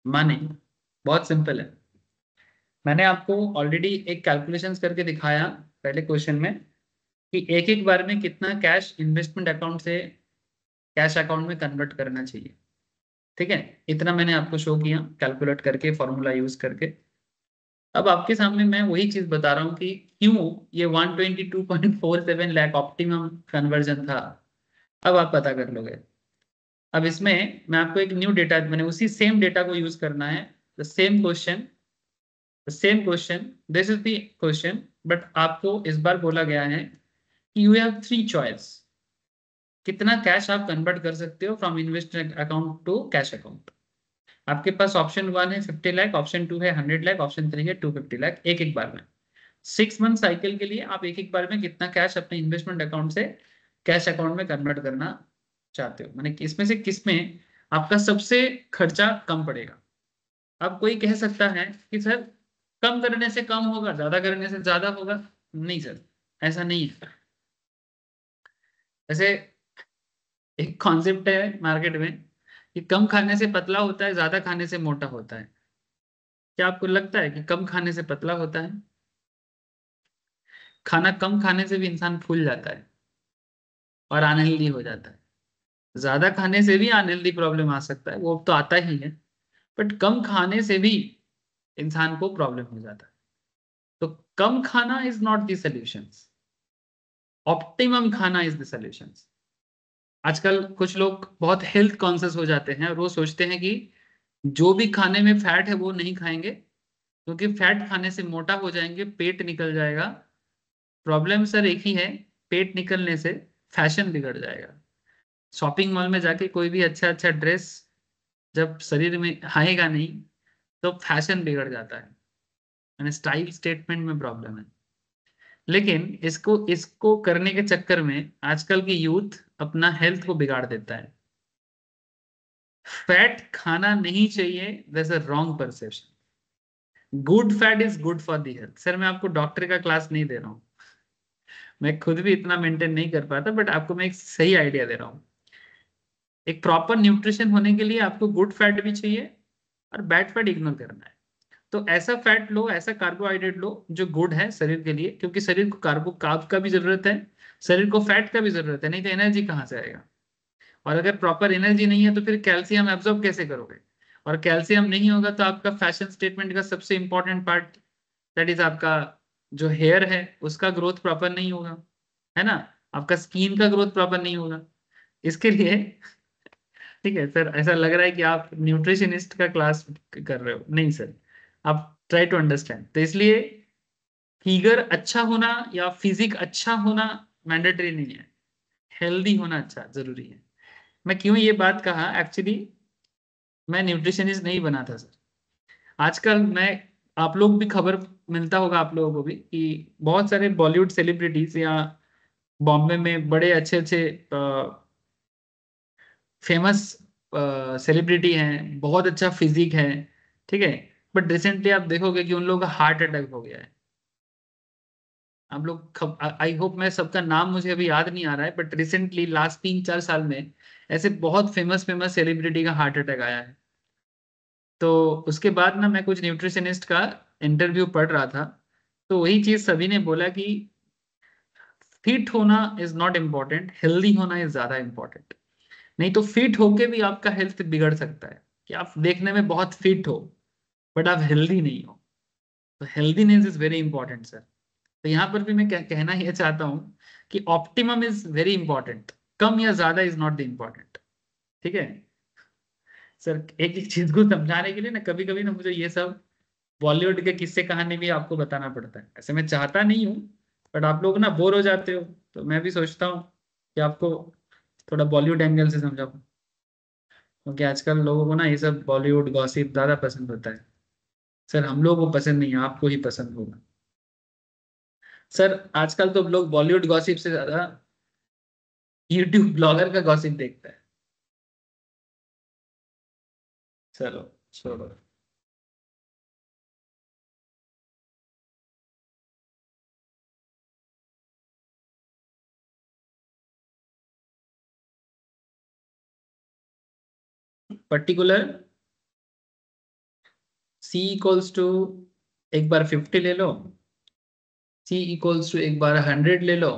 माने बहुत सिंपल है, मैंने आपको ऑलरेडी एक कैलकुलेशंस करके दिखाया पहले क्वेश्चन में कि एक एक बार में कितना कैश इन्वेस्टमेंट अकाउंट से कैश अकाउंट में कन्वर्ट करना चाहिए, ठीक है। इतना मैंने आपको शो किया कैलकुलेट करके फॉर्मूला यूज करके। अब आपके सामने मैं वही चीज बता रहा हूँ कि क्यों ये 122.47 लाख ऑप्टिमम कन्वर्जन था। अब आप पता कर लोगे। अब इसमें मैं आपको एक न्यू डेटा, मैंने उसी सेम डेटा को यूज करना है, the same question, this is the question, but आपको इस बार बोला गया है कि यू हैव थ्री चॉइस, कितना कैश आप कन्वर्ट कर सकते हो from investment account to cash account. आपके पास ऑप्शन 1 है 50 लाख, ऑप्शन 2 है 100 लाख, ऑप्शन 3 है 250 लाख, एक एक बार में। 6 मंथ साइकिल के लिए आप एक एक बार में कितना कैश अपने इन्वेस्टमेंट अकाउंट से कैश अकाउंट में कन्वर्ट करना चाहते हो, मैंने इसमें से किस में आपका सबसे खर्चा कम पड़ेगा। अब कोई कह सकता है कि सर कम करने से कम होगा, ज्यादा करने से ज्यादा होगा। नहीं सर, ऐसा नहीं है। ऐसे एक कॉन्सेप्ट है मार्केट में कि कम खाने से पतला होता है, ज्यादा खाने से मोटा होता है। क्या आपको लगता है कि कम खाने से पतला होता है? खाना कम खाने से भी इंसान फूल जाता है और अनहेल्दी हो जाता है। ज्यादा खाने से भी अनहेल्दी प्रॉब्लम आ सकता है, वो तो आता ही है। बट कम खाने से भी इंसान को प्रॉब्लम हो जाता है। तो कम खाना is not the solution, optimum खाना इज द सॉल्यूशन। आजकल कुछ लोग बहुत हेल्थ कॉन्शियस हो जाते हैं और वो सोचते हैं कि जो भी खाने में फैट है वो नहीं खाएंगे, क्योंकि फैट खाने से मोटा हो जाएंगे, पेट निकल जाएगा। प्रॉब्लम सर एक ही है, पेट निकलने से फैशन बिगड़ जाएगा। शॉपिंग मॉल में जाके कोई भी अच्छा अच्छा ड्रेस जब शरीर में आएगा नहीं तो फैशन बिगड़ जाता है, यानी स्टाइल स्टेटमेंट में प्रॉब्लम है। लेकिन इसको इसको करने के चक्कर में आजकल की यूथ अपना हेल्थ को बिगाड़ देता है। फैट खाना नहीं चाहिए, that's a wrong perception. Good fat is good for the health. Sir मैं आपको डॉक्टर का क्लास नहीं दे रहा हूँ, मैं खुद भी इतना मेंटेन नहीं कर पाता, बट आपको मैं एक सही आइडिया दे रहा हूँ। एक प्रॉपर न्यूट्रिशन होने के लिए आपको गुड फैट भी चाहिए और बैड फैट इग्नोर करना है। तो ऐसा फैट लो, ऐसा कार्बोहाइड्रेट लो जो गुड है शरीर के लिए, क्योंकि शरीर को कार्ब का भी जरूरत है, शरीर को फैट का भी जरूरत है, नहीं तो एनर्जी कहाँ से आएगा। और अगर प्रॉपर एनर्जी नहीं है तो फिर कैल्शियम एब्जॉर्ब कैसे करोगे। और कैल्शियम नहीं होगा तो आपका फैशन स्टेटमेंट का सबसे इंपॉर्टेंट पार्ट, दैट इज आपका जो हेयर है उसका ग्रोथ प्रॉपर नहीं होगा, है ना। आपका स्किन का ग्रोथ प्रॉपर नहीं होगा। इसके लिए ठीक है सर, ऐसा लग रहा है कि आप न्यूट्रिशनिस्ट का क्लास कर रहे हो, नहीं सर, आप ट्राई टू अंडरस्टैंड। तो इसलिए फिगर अच्छा होना या फिजिक अच्छा होना मैंडेटरी नहीं है, हेल्दी होना अच्छा जरूरी है। मैं क्यों ये बात कहा, एक्चुअली मैं न्यूट्रिशनिस्ट नहीं बना था सर। आजकल मैं, आप लोग भी खबर मिलता होगा आप लोगों को भी कि बहुत सारे बॉलीवुड सेलिब्रिटीज या बॉम्बे में बड़े अच्छे अच्छे फेमस सेलिब्रिटी हैं, बहुत अच्छा फिजिक है, ठीक है। बट रिसेंटली आप देखोगे कि उन लोगों का हार्ट अटैक हो गया है। आप लोग, आई होप, मैं सबका नाम मुझे अभी याद नहीं आ रहा है, बट रिसेंटली लास्ट 3-4 साल में ऐसे बहुत फेमस फेमस सेलिब्रिटी का हार्ट अटैक आया है। तो उसके बाद ना मैं कुछ न्यूट्रिशनिस्ट का इंटरव्यू पढ़ रहा था, तो वही चीज सभी ने बोला कि फिट होना इज नॉट इम्पोर्टेंट, हेल्दी होना इज ज्यादा इम्पोर्टेंट। नहीं तो फिट होके भी आपका हेल्थ बिगड़ सकता है, कि आप देखने में बहुत फिट हो बट आप हेल्दी नहीं हो। तो healthiness is very important sir. तो यहाँ पर भी मैं कहना ये चाहता हूँ कि ऑप्टिमम इज वेरी इंपॉर्टेंट, कम या ज्यादा इज नॉट द इम्पोर्टेंट। ठीक है सर, एक एक चीज को समझाने के लिए ना कभी कभी ना मुझे ये सब बॉलीवुड के किस्से कहानी भी आपको बताना पड़ता है। ऐसे मैं चाहता नहीं हूँ, बट आप लोग ना बोर हो जाते हो, तो मैं भी सोचता हूँ कि आपको थोड़ा बॉलीवुड एंगल से समझाऊं, क्योंकि आजकल लोगों को ना ये सब बॉलीवुड गॉसिप ज्यादा पसंद होता है। सर हम लोग को पसंद नहीं है, आपको ही पसंद होगा। सर आजकल तो लोग बॉलीवुड गॉसिप से ज्यादा यूट्यूब ब्लॉगर का गॉसिप देखता है। चलो छोड़ो। पर्टिकुलर सी इक्वल्स टू एक बार 50 ले लो, सी इक्वल्स टू एक बार 100 ले लो,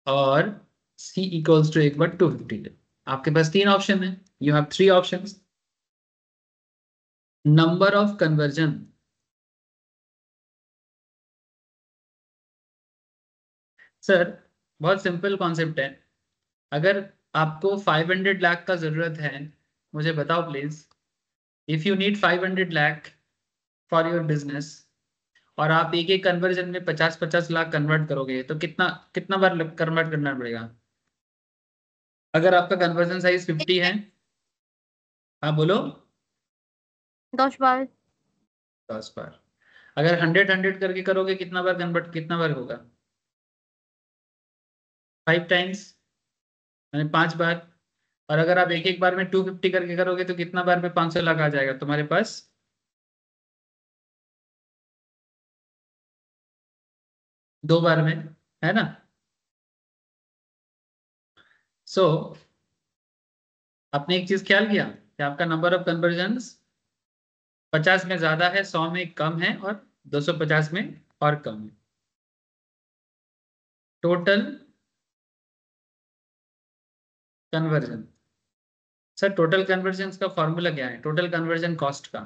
और सी इक्वल्स टू एक बार 250 ले लो। आपके पास 3 ऑप्शन है, you have 3 options. Number of conversion, sir बहुत सिंपल कॉन्सेप्ट है। अगर आपको 500 लाख का जरूरत है, मुझे बताओ please, if you need 500 lakh for your business, और आप एक एक कन्वर्जन में 50-50 लाख कन्वर्ट करोगे, तो कितना कितना बार कन्वर्ट करना पड़ेगा? अगर आपका कन्वर्जन साइज 50 है। हाँ बोलो। 10 बार। 10 बार। अगर 100 करके करोगे कितना बार कन्वर्ट, कितना बार होगा? 5 टाइम्स, यानी 5 बार। और अगर आप एक एक बार में 250 करके करोगे तो कितना बार में 500 लाख आ जाएगा तुम्हारे पास? 2 बार में, है ना? सो आपने एक चीज ख्याल किया कि आपका नंबर ऑफ कन्वर्जन 50 में ज्यादा है, 100 में कम है, और 250 में और कम है। Total conversion. Sir total conversion का फॉर्मूला क्या है टोटल कन्वर्जन कॉस्ट का?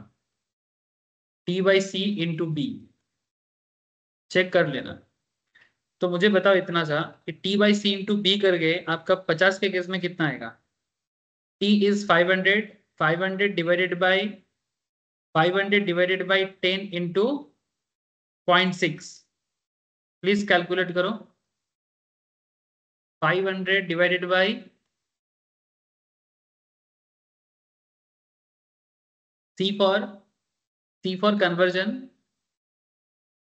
T/C into B. चेक कर लेना। तो मुझे बताओ इतना सा कि T/C इंटू बी करके आपका 50 के केस में कितना आएगा? T is 500, 500 divided by 10 into 0.6। Please calculate करो। 500 divided by C for conversion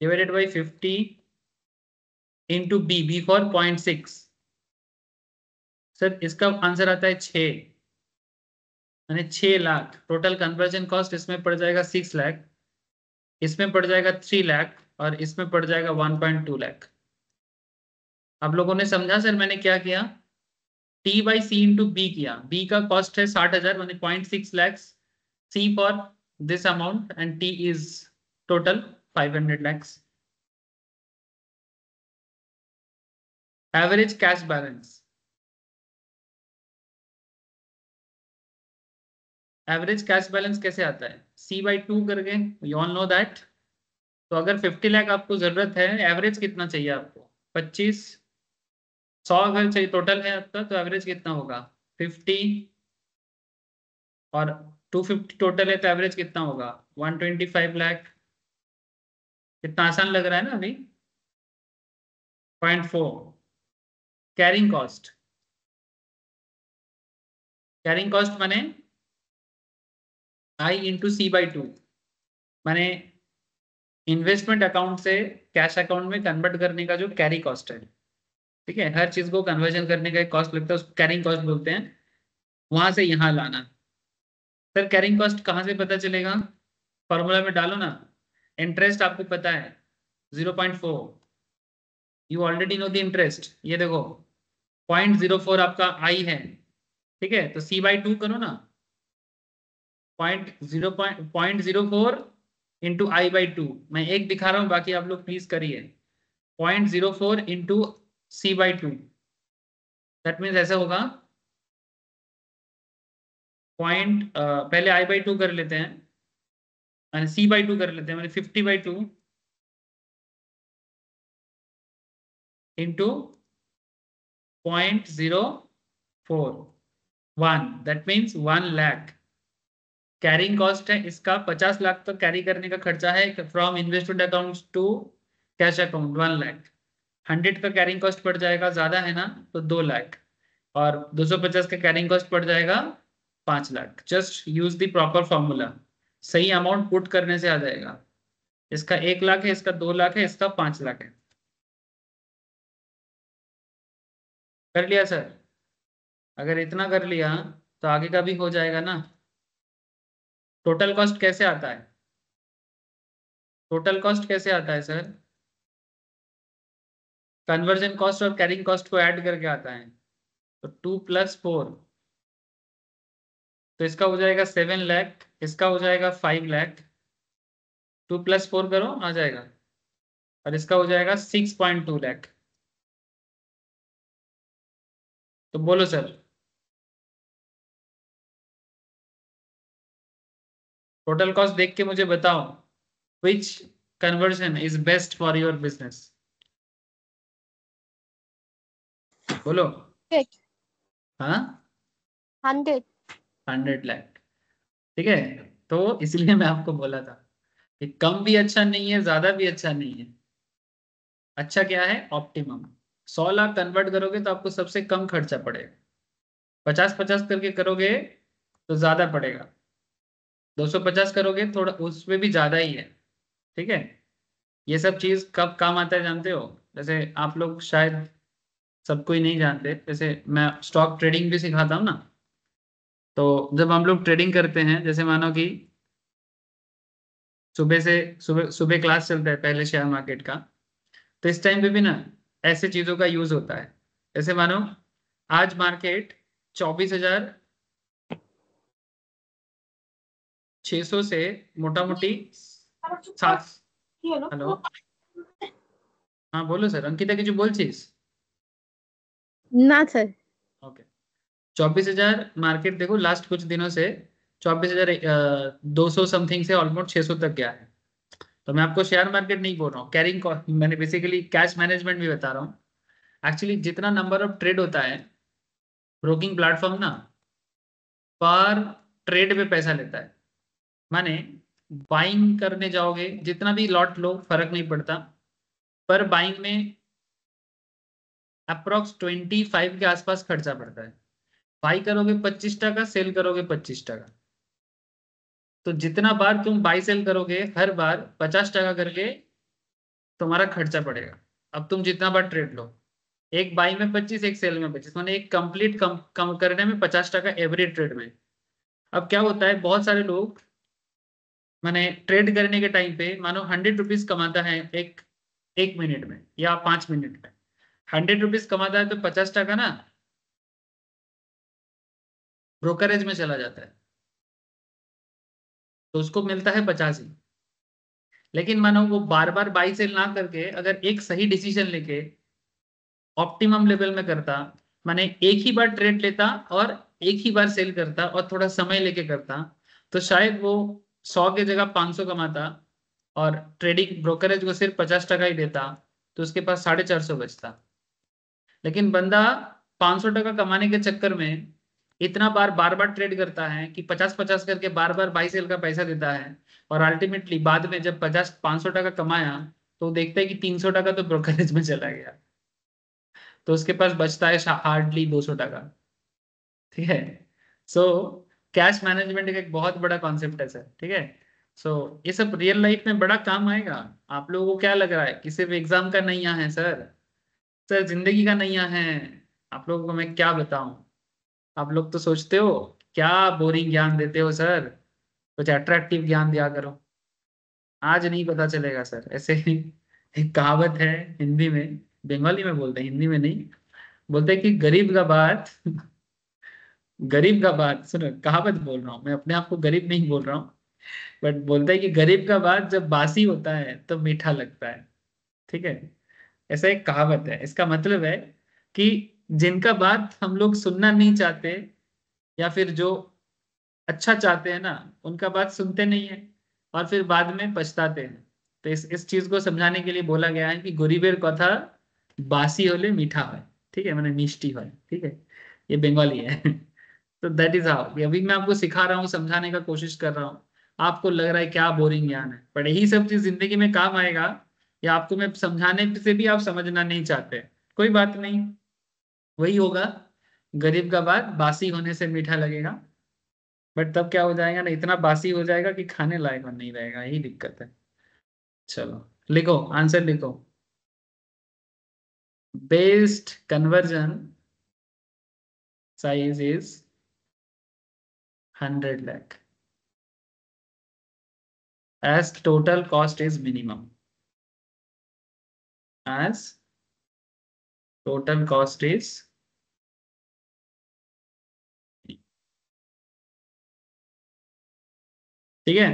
divided by 50 into B for 0.6। Sir इसका आंसर आता है 6, यानी 6 लाख। टोटल कन्वर्जन कॉस्ट इसमें पड़ जाएगा 6 लाख, इसमें पड़ जाएगा 3 लाख, और इसमें पड़ जाएगा 1.2 लाख। आप लोगों ने समझा सर मैंने क्या किया? T/C इंटू बी किया। बी का कॉस्ट है 60,000 यानी 0.6 lakhs. C for this amount and T is total 500 lakhs. Average cash balance. Average cash balance कैसे आता है? C/2 करके, यू ऑल नो दैट। तो अगर 50 लाख आपको जरूरत है, एवरेज कितना चाहिए आपको? 25। 100 अगर चाहिए टोटल है आपका, तो एवरेज कितना होगा? 50। और 250 टोटल है तो एवरेज कितना होगा? 125 लाख। कितना आसान लग रहा है ना अभी? 0.4। Carrying cost. कैरिंग कॉस्ट माने I/C/2, माने इन्वेस्टमेंट अकाउंट से कैश अकाउंट में कन्वर्ट करने का जो कैरी कॉस्ट है। ठीक है, हर चीज को कन्वर्जन करने का एक कॉस्ट लगता है, उसको कैरिंग कॉस्ट बोलते हैं। वहां से यहाँ लाना। सर कैरिंग कॉस्ट कहाँ से पता चलेगा? फॉर्मूला में डालो ना। इंटरेस्ट आपको पता है 0.4, you already know the interest. ये देखो 0.04 आपका आई है। ठीक है, तो C/2 करो ना। 0.04 इंटू I/2। मैं एक दिखा रहा हूँ, बाकी आप लोग प्लीज करिए। 0.04 इंटू C/2, दैट मीन्स ऐसा होगा। पहले I/2 कर लेते हैं, C/2 कर लेते हैं, मैंने 50/2 into 0.041, that means 1 lakh. Carrying cost है इसका 50 लाख तो कैरी करने का खर्चा है from investment account to cash account 1 lakh. 100 का कैरिंग कॉस्ट पड़ जाएगा, ज्यादा है ना, तो 2 लाख। और 250 का कैरिंग कॉस्ट पड़ जाएगा 5 lakh. Just use the proper formula, सही अमाउंट पुट करने से आ जाएगा। इसका 1 लाख है, इसका 2 लाख है, इसका 5 लाख है। कर लिया सर? अगर इतना कर लिया तो आगे का भी हो जाएगा ना। टोटल कॉस्ट कैसे आता है? टोटल कॉस्ट कैसे आता है सर? कन्वर्जन कॉस्ट और कैरिंग कॉस्ट को ऐड करके आता है। तो 2+4, तो इसका हो जाएगा 7 लाख, इसका हो जाएगा 5 लाख। 2+4 करो, आ जाएगा। और इसका हो जाएगा 6.2 लाख। तो बोलो सर, टोटल कॉस्ट देख के मुझे बताओ which conversion is best for your business. बोलो। 100। हाँ, 100। 100 लाख। ठीक है, तो इसलिए मैं आपको बोला था कि कम भी अच्छा नहीं है, ज्यादा भी अच्छा नहीं है। अच्छा क्या है? ऑप्टिमम। 100 लाख कन्वर्ट करोगे तो आपको सबसे कम खर्चा पड़ेगा। 50-50 करके करोगे तो ज्यादा पड़ेगा। 250 करोगे थोड़ा उसमें भी ज्यादा ही है। ठीक है। ये सब चीज कब काम आता है जानते हो? जैसे आप लोग शायद सब कोई नहीं जानते, जैसे मैं स्टॉक ट्रेडिंग भी सिखाता हूँ ना। तो जब हम लोग ट्रेडिंग करते हैं, जैसे मानो कि सुबह से सुबह सुबह क्लास चलता है पहले शेयर मार्केट का, तो इस टाइम पे भी ना ऐसे चीजों का यूज होता है। जैसे मानो आज मार्केट 24,600 से मोटा मोटी सात। हेलो। हाँ बोलो सर, अंकिता কিছু বলছিস? না স্যার। ओके। 24,000 मार्केट देखो लास्ट कुछ दिनों से 24,200 समथिंग से ऑलमोस्ट 600 तक गया है। तो मैं आपको शेयर मार्केट नहीं बोल रहा हूँ, कैरिंग, मैंने बेसिकली कैश मैनेजमेंट भी बता रहा हूँ। एक्चुअली जितना नंबर ऑफ ट्रेड होता है, ब्रोकिंग प्लेटफॉर्म ना पर ट्रेड पे पैसा लेता है। माने बाइंग करने जाओगे, जितना भी लॉट लो फर्क नहीं पड़ता, पर बाइंग में अप्रोक्स 25 के आसपास खर्चा पड़ता है। बाई करोगे 25 टका, सेल करोगे 25 टका। तो जितना बार तुम बाई सेल करोगे हर बार 50 टका करके तुम्हारा खर्चा पड़ेगा। अब तुम जितना बार ट्रेड लो, एक बाई में 25, एक सेल में 25, मैंने एक कंप्लीट कम करने में 50 टका एवरी ट्रेड में। अब क्या होता है, बहुत सारे लोग मैंने ट्रेड करने के टाइम पे मानो 100 रुपीज कमाता है एक एक मिनट में या 5 मिनट में। 100 रुपीज कमाता है तो 50 टका ना ब्रोकरेज में चला जाता है, तो उसको मिलता है 85। लेकिन मानो वो बार बार बाई सेल ना करके अगर एक सही डिसीजन लेके ऑप्टिमम लेवल में करता, माने एक ही बार ट्रेड लेता और एक ही बार सेल करता और थोड़ा समय लेके करता, तो शायद वो 100 की जगह 500 कमाता और ट्रेडिंग ब्रोकरेज को सिर्फ 50 टका ही देता, तो उसके पास 450 बचता। लेकिन बंदा 500 टका कमाने के चक्कर में इतना बार बार ट्रेड करता है कि 50-50 करके बार बार बाई सेल का पैसा देता है, और अल्टीमेटली बाद में जब 500 टका कमाया तो देखता है कि 300 टका तो ब्रोकरेज में चला गया, तो उसके पास बचता है हार्डली 200 टका। ठीक है। सो कैश मैनेजमेंट का एक बहुत बड़ा कॉन्सेप्ट है सर। ठीक है। सो ये सब रियल लाइफ में बड़ा काम आएगा। आप लोगों को क्या लग रहा है कि सिर्फ एग्जाम का नैया है सर? सर जिंदगी का नैया है। आप लोगों को मैं क्या बताऊं? आप लोग तो सोचते हो क्या बोरिंग ज्ञान देते हो सर, कुछ अट्रैक्टिव ज्ञान दिया करो। आज नहीं पता चलेगा सर ऐसे ही। एक कहावत है हिंदी में, बंगाली में बोलते हैं, हिंदी में नहीं। बोलते हैं कि गरीब का बात सुनो, कहावत बोल रहा हूँ मैं, अपने आप को गरीब नहीं बोल रहा हूँ। बट बोलता है कि गरीब का बात जब बासी होता है तो मीठा लगता है। ठीक है। ऐसा एक कहावत है, इसका मतलब है कि जिनका बात हम लोग सुनना नहीं चाहते या फिर जो अच्छा चाहते हैं ना, उनका बात सुनते नहीं है और फिर बाद में पछताते हैं। तो इस चीज को समझाने के लिए बोला गया है कि गरीबेर कथा बासी होले मीठा है। ठीक है, मैंने मिष्टी है। ठीक है। ये बंगाली है। तो दैट इज हाउ, अभी मैं आपको सिखा रहा हूँ, समझाने का कोशिश कर रहा हूँ। आपको लग रहा है क्या बोरिंग ज्ञान है, पर यही सब चीज जिंदगी में काम आएगा, या आपको मैं समझाने से भी आप समझना नहीं चाहते, कोई बात नहीं, वही होगा। गरीब का बात बासी होने से मीठा लगेगा, बट तब क्या हो जाएगा ना, इतना बासी हो जाएगा कि खाने लायक नहीं रहेगा, यही दिक्कत है। चलो लिखो, आंसर लिखो। Based conversion size is 100 lakh as total cost is minimum, as total cost is। ठीक है।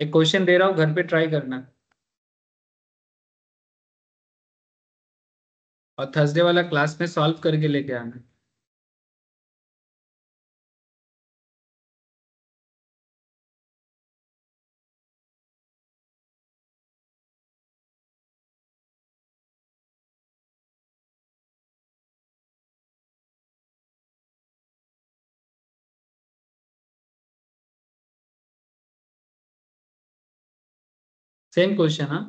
एक क्वेश्चन दे रहा हूँ, घर पे ट्राई करना, और थर्सडे वाला क्लास में सॉल्व करके लेके आना। सेम क्वेश्चन, हाँ।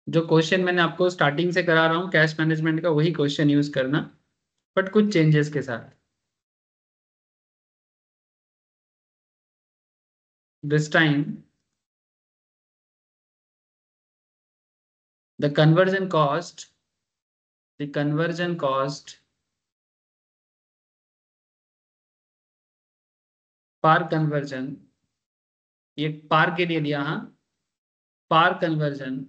जो क्वेश्चन मैंने आपको स्टार्टिंग से करा रहा हूँ कैश मैनेजमेंट का, वही क्वेश्चन यूज करना, बट कुछ चेंजेस के साथ. This time the conversion cost par conversion, ये पार के लिए दिया. हाँ, पार कन्वर्जन,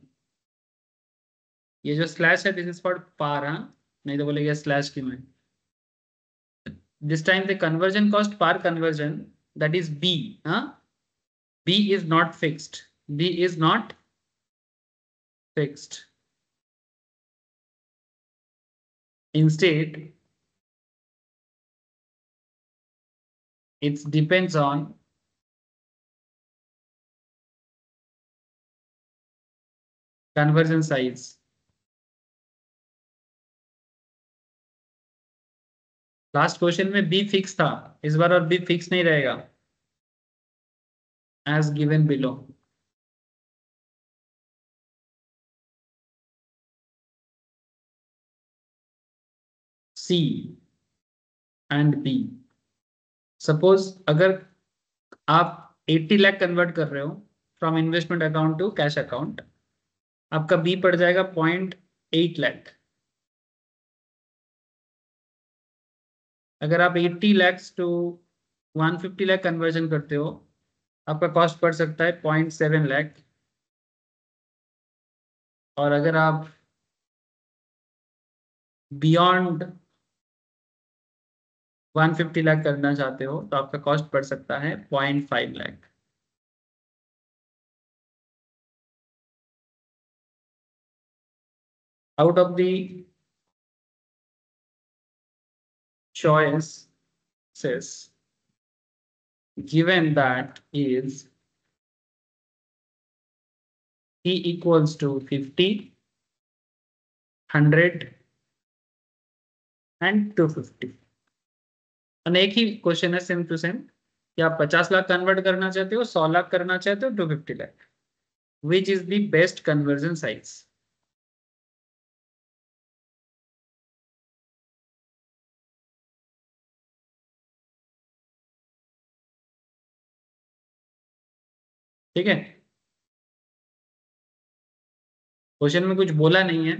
ये जो स्लैश है दिस इज फॉर पार. हाँ, नहीं तो बोलेगा स्लैश की में. This time the conversion cost per conversion, that is B. हाँ, B is not fixed, B is not fixed. Instead, it depends on conversion size. Last question में बी फिक्स था, इस बार और बी फिक्स नहीं रहेगा. As given below. C and B. Suppose अगर आप 80 लाख कन्वर्ट कर रहे हो from investment account to cash account, आपका बी पड़ जाएगा 0.8 लाख. अगर आप 80 लाख टू 150 लाख कन्वर्जन करते हो, आपका कॉस्ट पड़ सकता है 0.7 लाख. और अगर आप बियॉन्ड 150 लाख करना चाहते हो तो आपका कॉस्ट पड़ सकता है 0.5 lakh. Out of the choices given that is E equals to 50, 100 and 250. और एक ही क्वेश्चन है सेम टू सेम कि आप 50 लाख कन्वर्ट करना चाहते हो, 100 लाख करना चाहते हो, 250 lakh. Which is the best conversion size? ठीक है, क्वेश्चन में कुछ बोला नहीं है,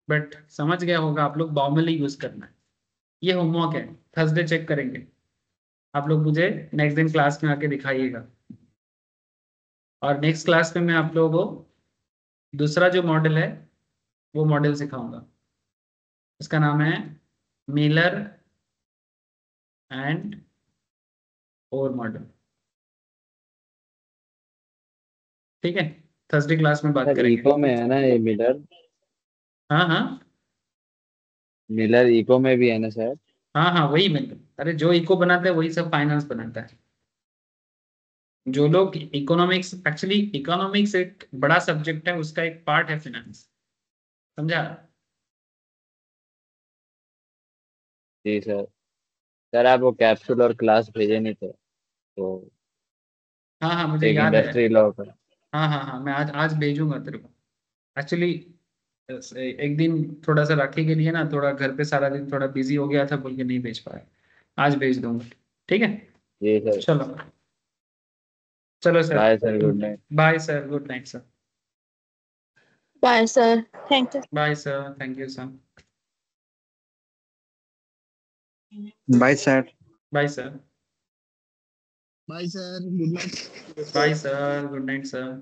बट समझ गया होगा आप लोग. बाउमली यूज करना है. ये होमवर्क है, थर्सडे चेक करेंगे. आप लोग मुझे नेक्स्ट दिन क्लास में आके दिखाइएगा. और नेक्स्ट क्लास में मैं आप लोगों को दूसरा जो मॉडल है वो मॉडल सिखाऊंगा. इसका नाम है मिलर एंड ओर मॉडल. ठीक है, थर्सडे क्लास में बात सर करेंगे. इको में है ना ये मिलर? हाँ हाँ मिलर इको में भी है ना सर? हाँ हाँ, वही मिलर. अरे जो इको बनाता है वही सब फाइनेंस बनाता है. जो लोग इकोनॉमिक्स, एक्चुअली इकोनॉमिक्स एक बड़ा सब्जेक्ट है, उसका एक पार्ट है फाइनेंस. समझा? जी सर. सर आप वो कैप्सूल और क्लास भेजे नहीं थे तो हाँ हाँ, मुझे एक याद है. इंडस्ट्री लॉ का. हाँ हाँ हाँ, मैं आज आज भेजूंगा तेरे को. एक्चुअली एक दिन थोड़ा सा राखी के लिए ना, थोड़ा घर पे सारा दिन थोड़ा बिजी हो गया था, बोल के नहीं भेज पाया. आज भेज दूंगा. ठीक है, जी सर. चलो. चलो sir. Bye sir, good night. Bye sir, good night sir. Bye, sir. Thank you. Bye sir, thank you sir. Bye sir. Bye sir. Bye sir, good night. Bye sir, good night sir.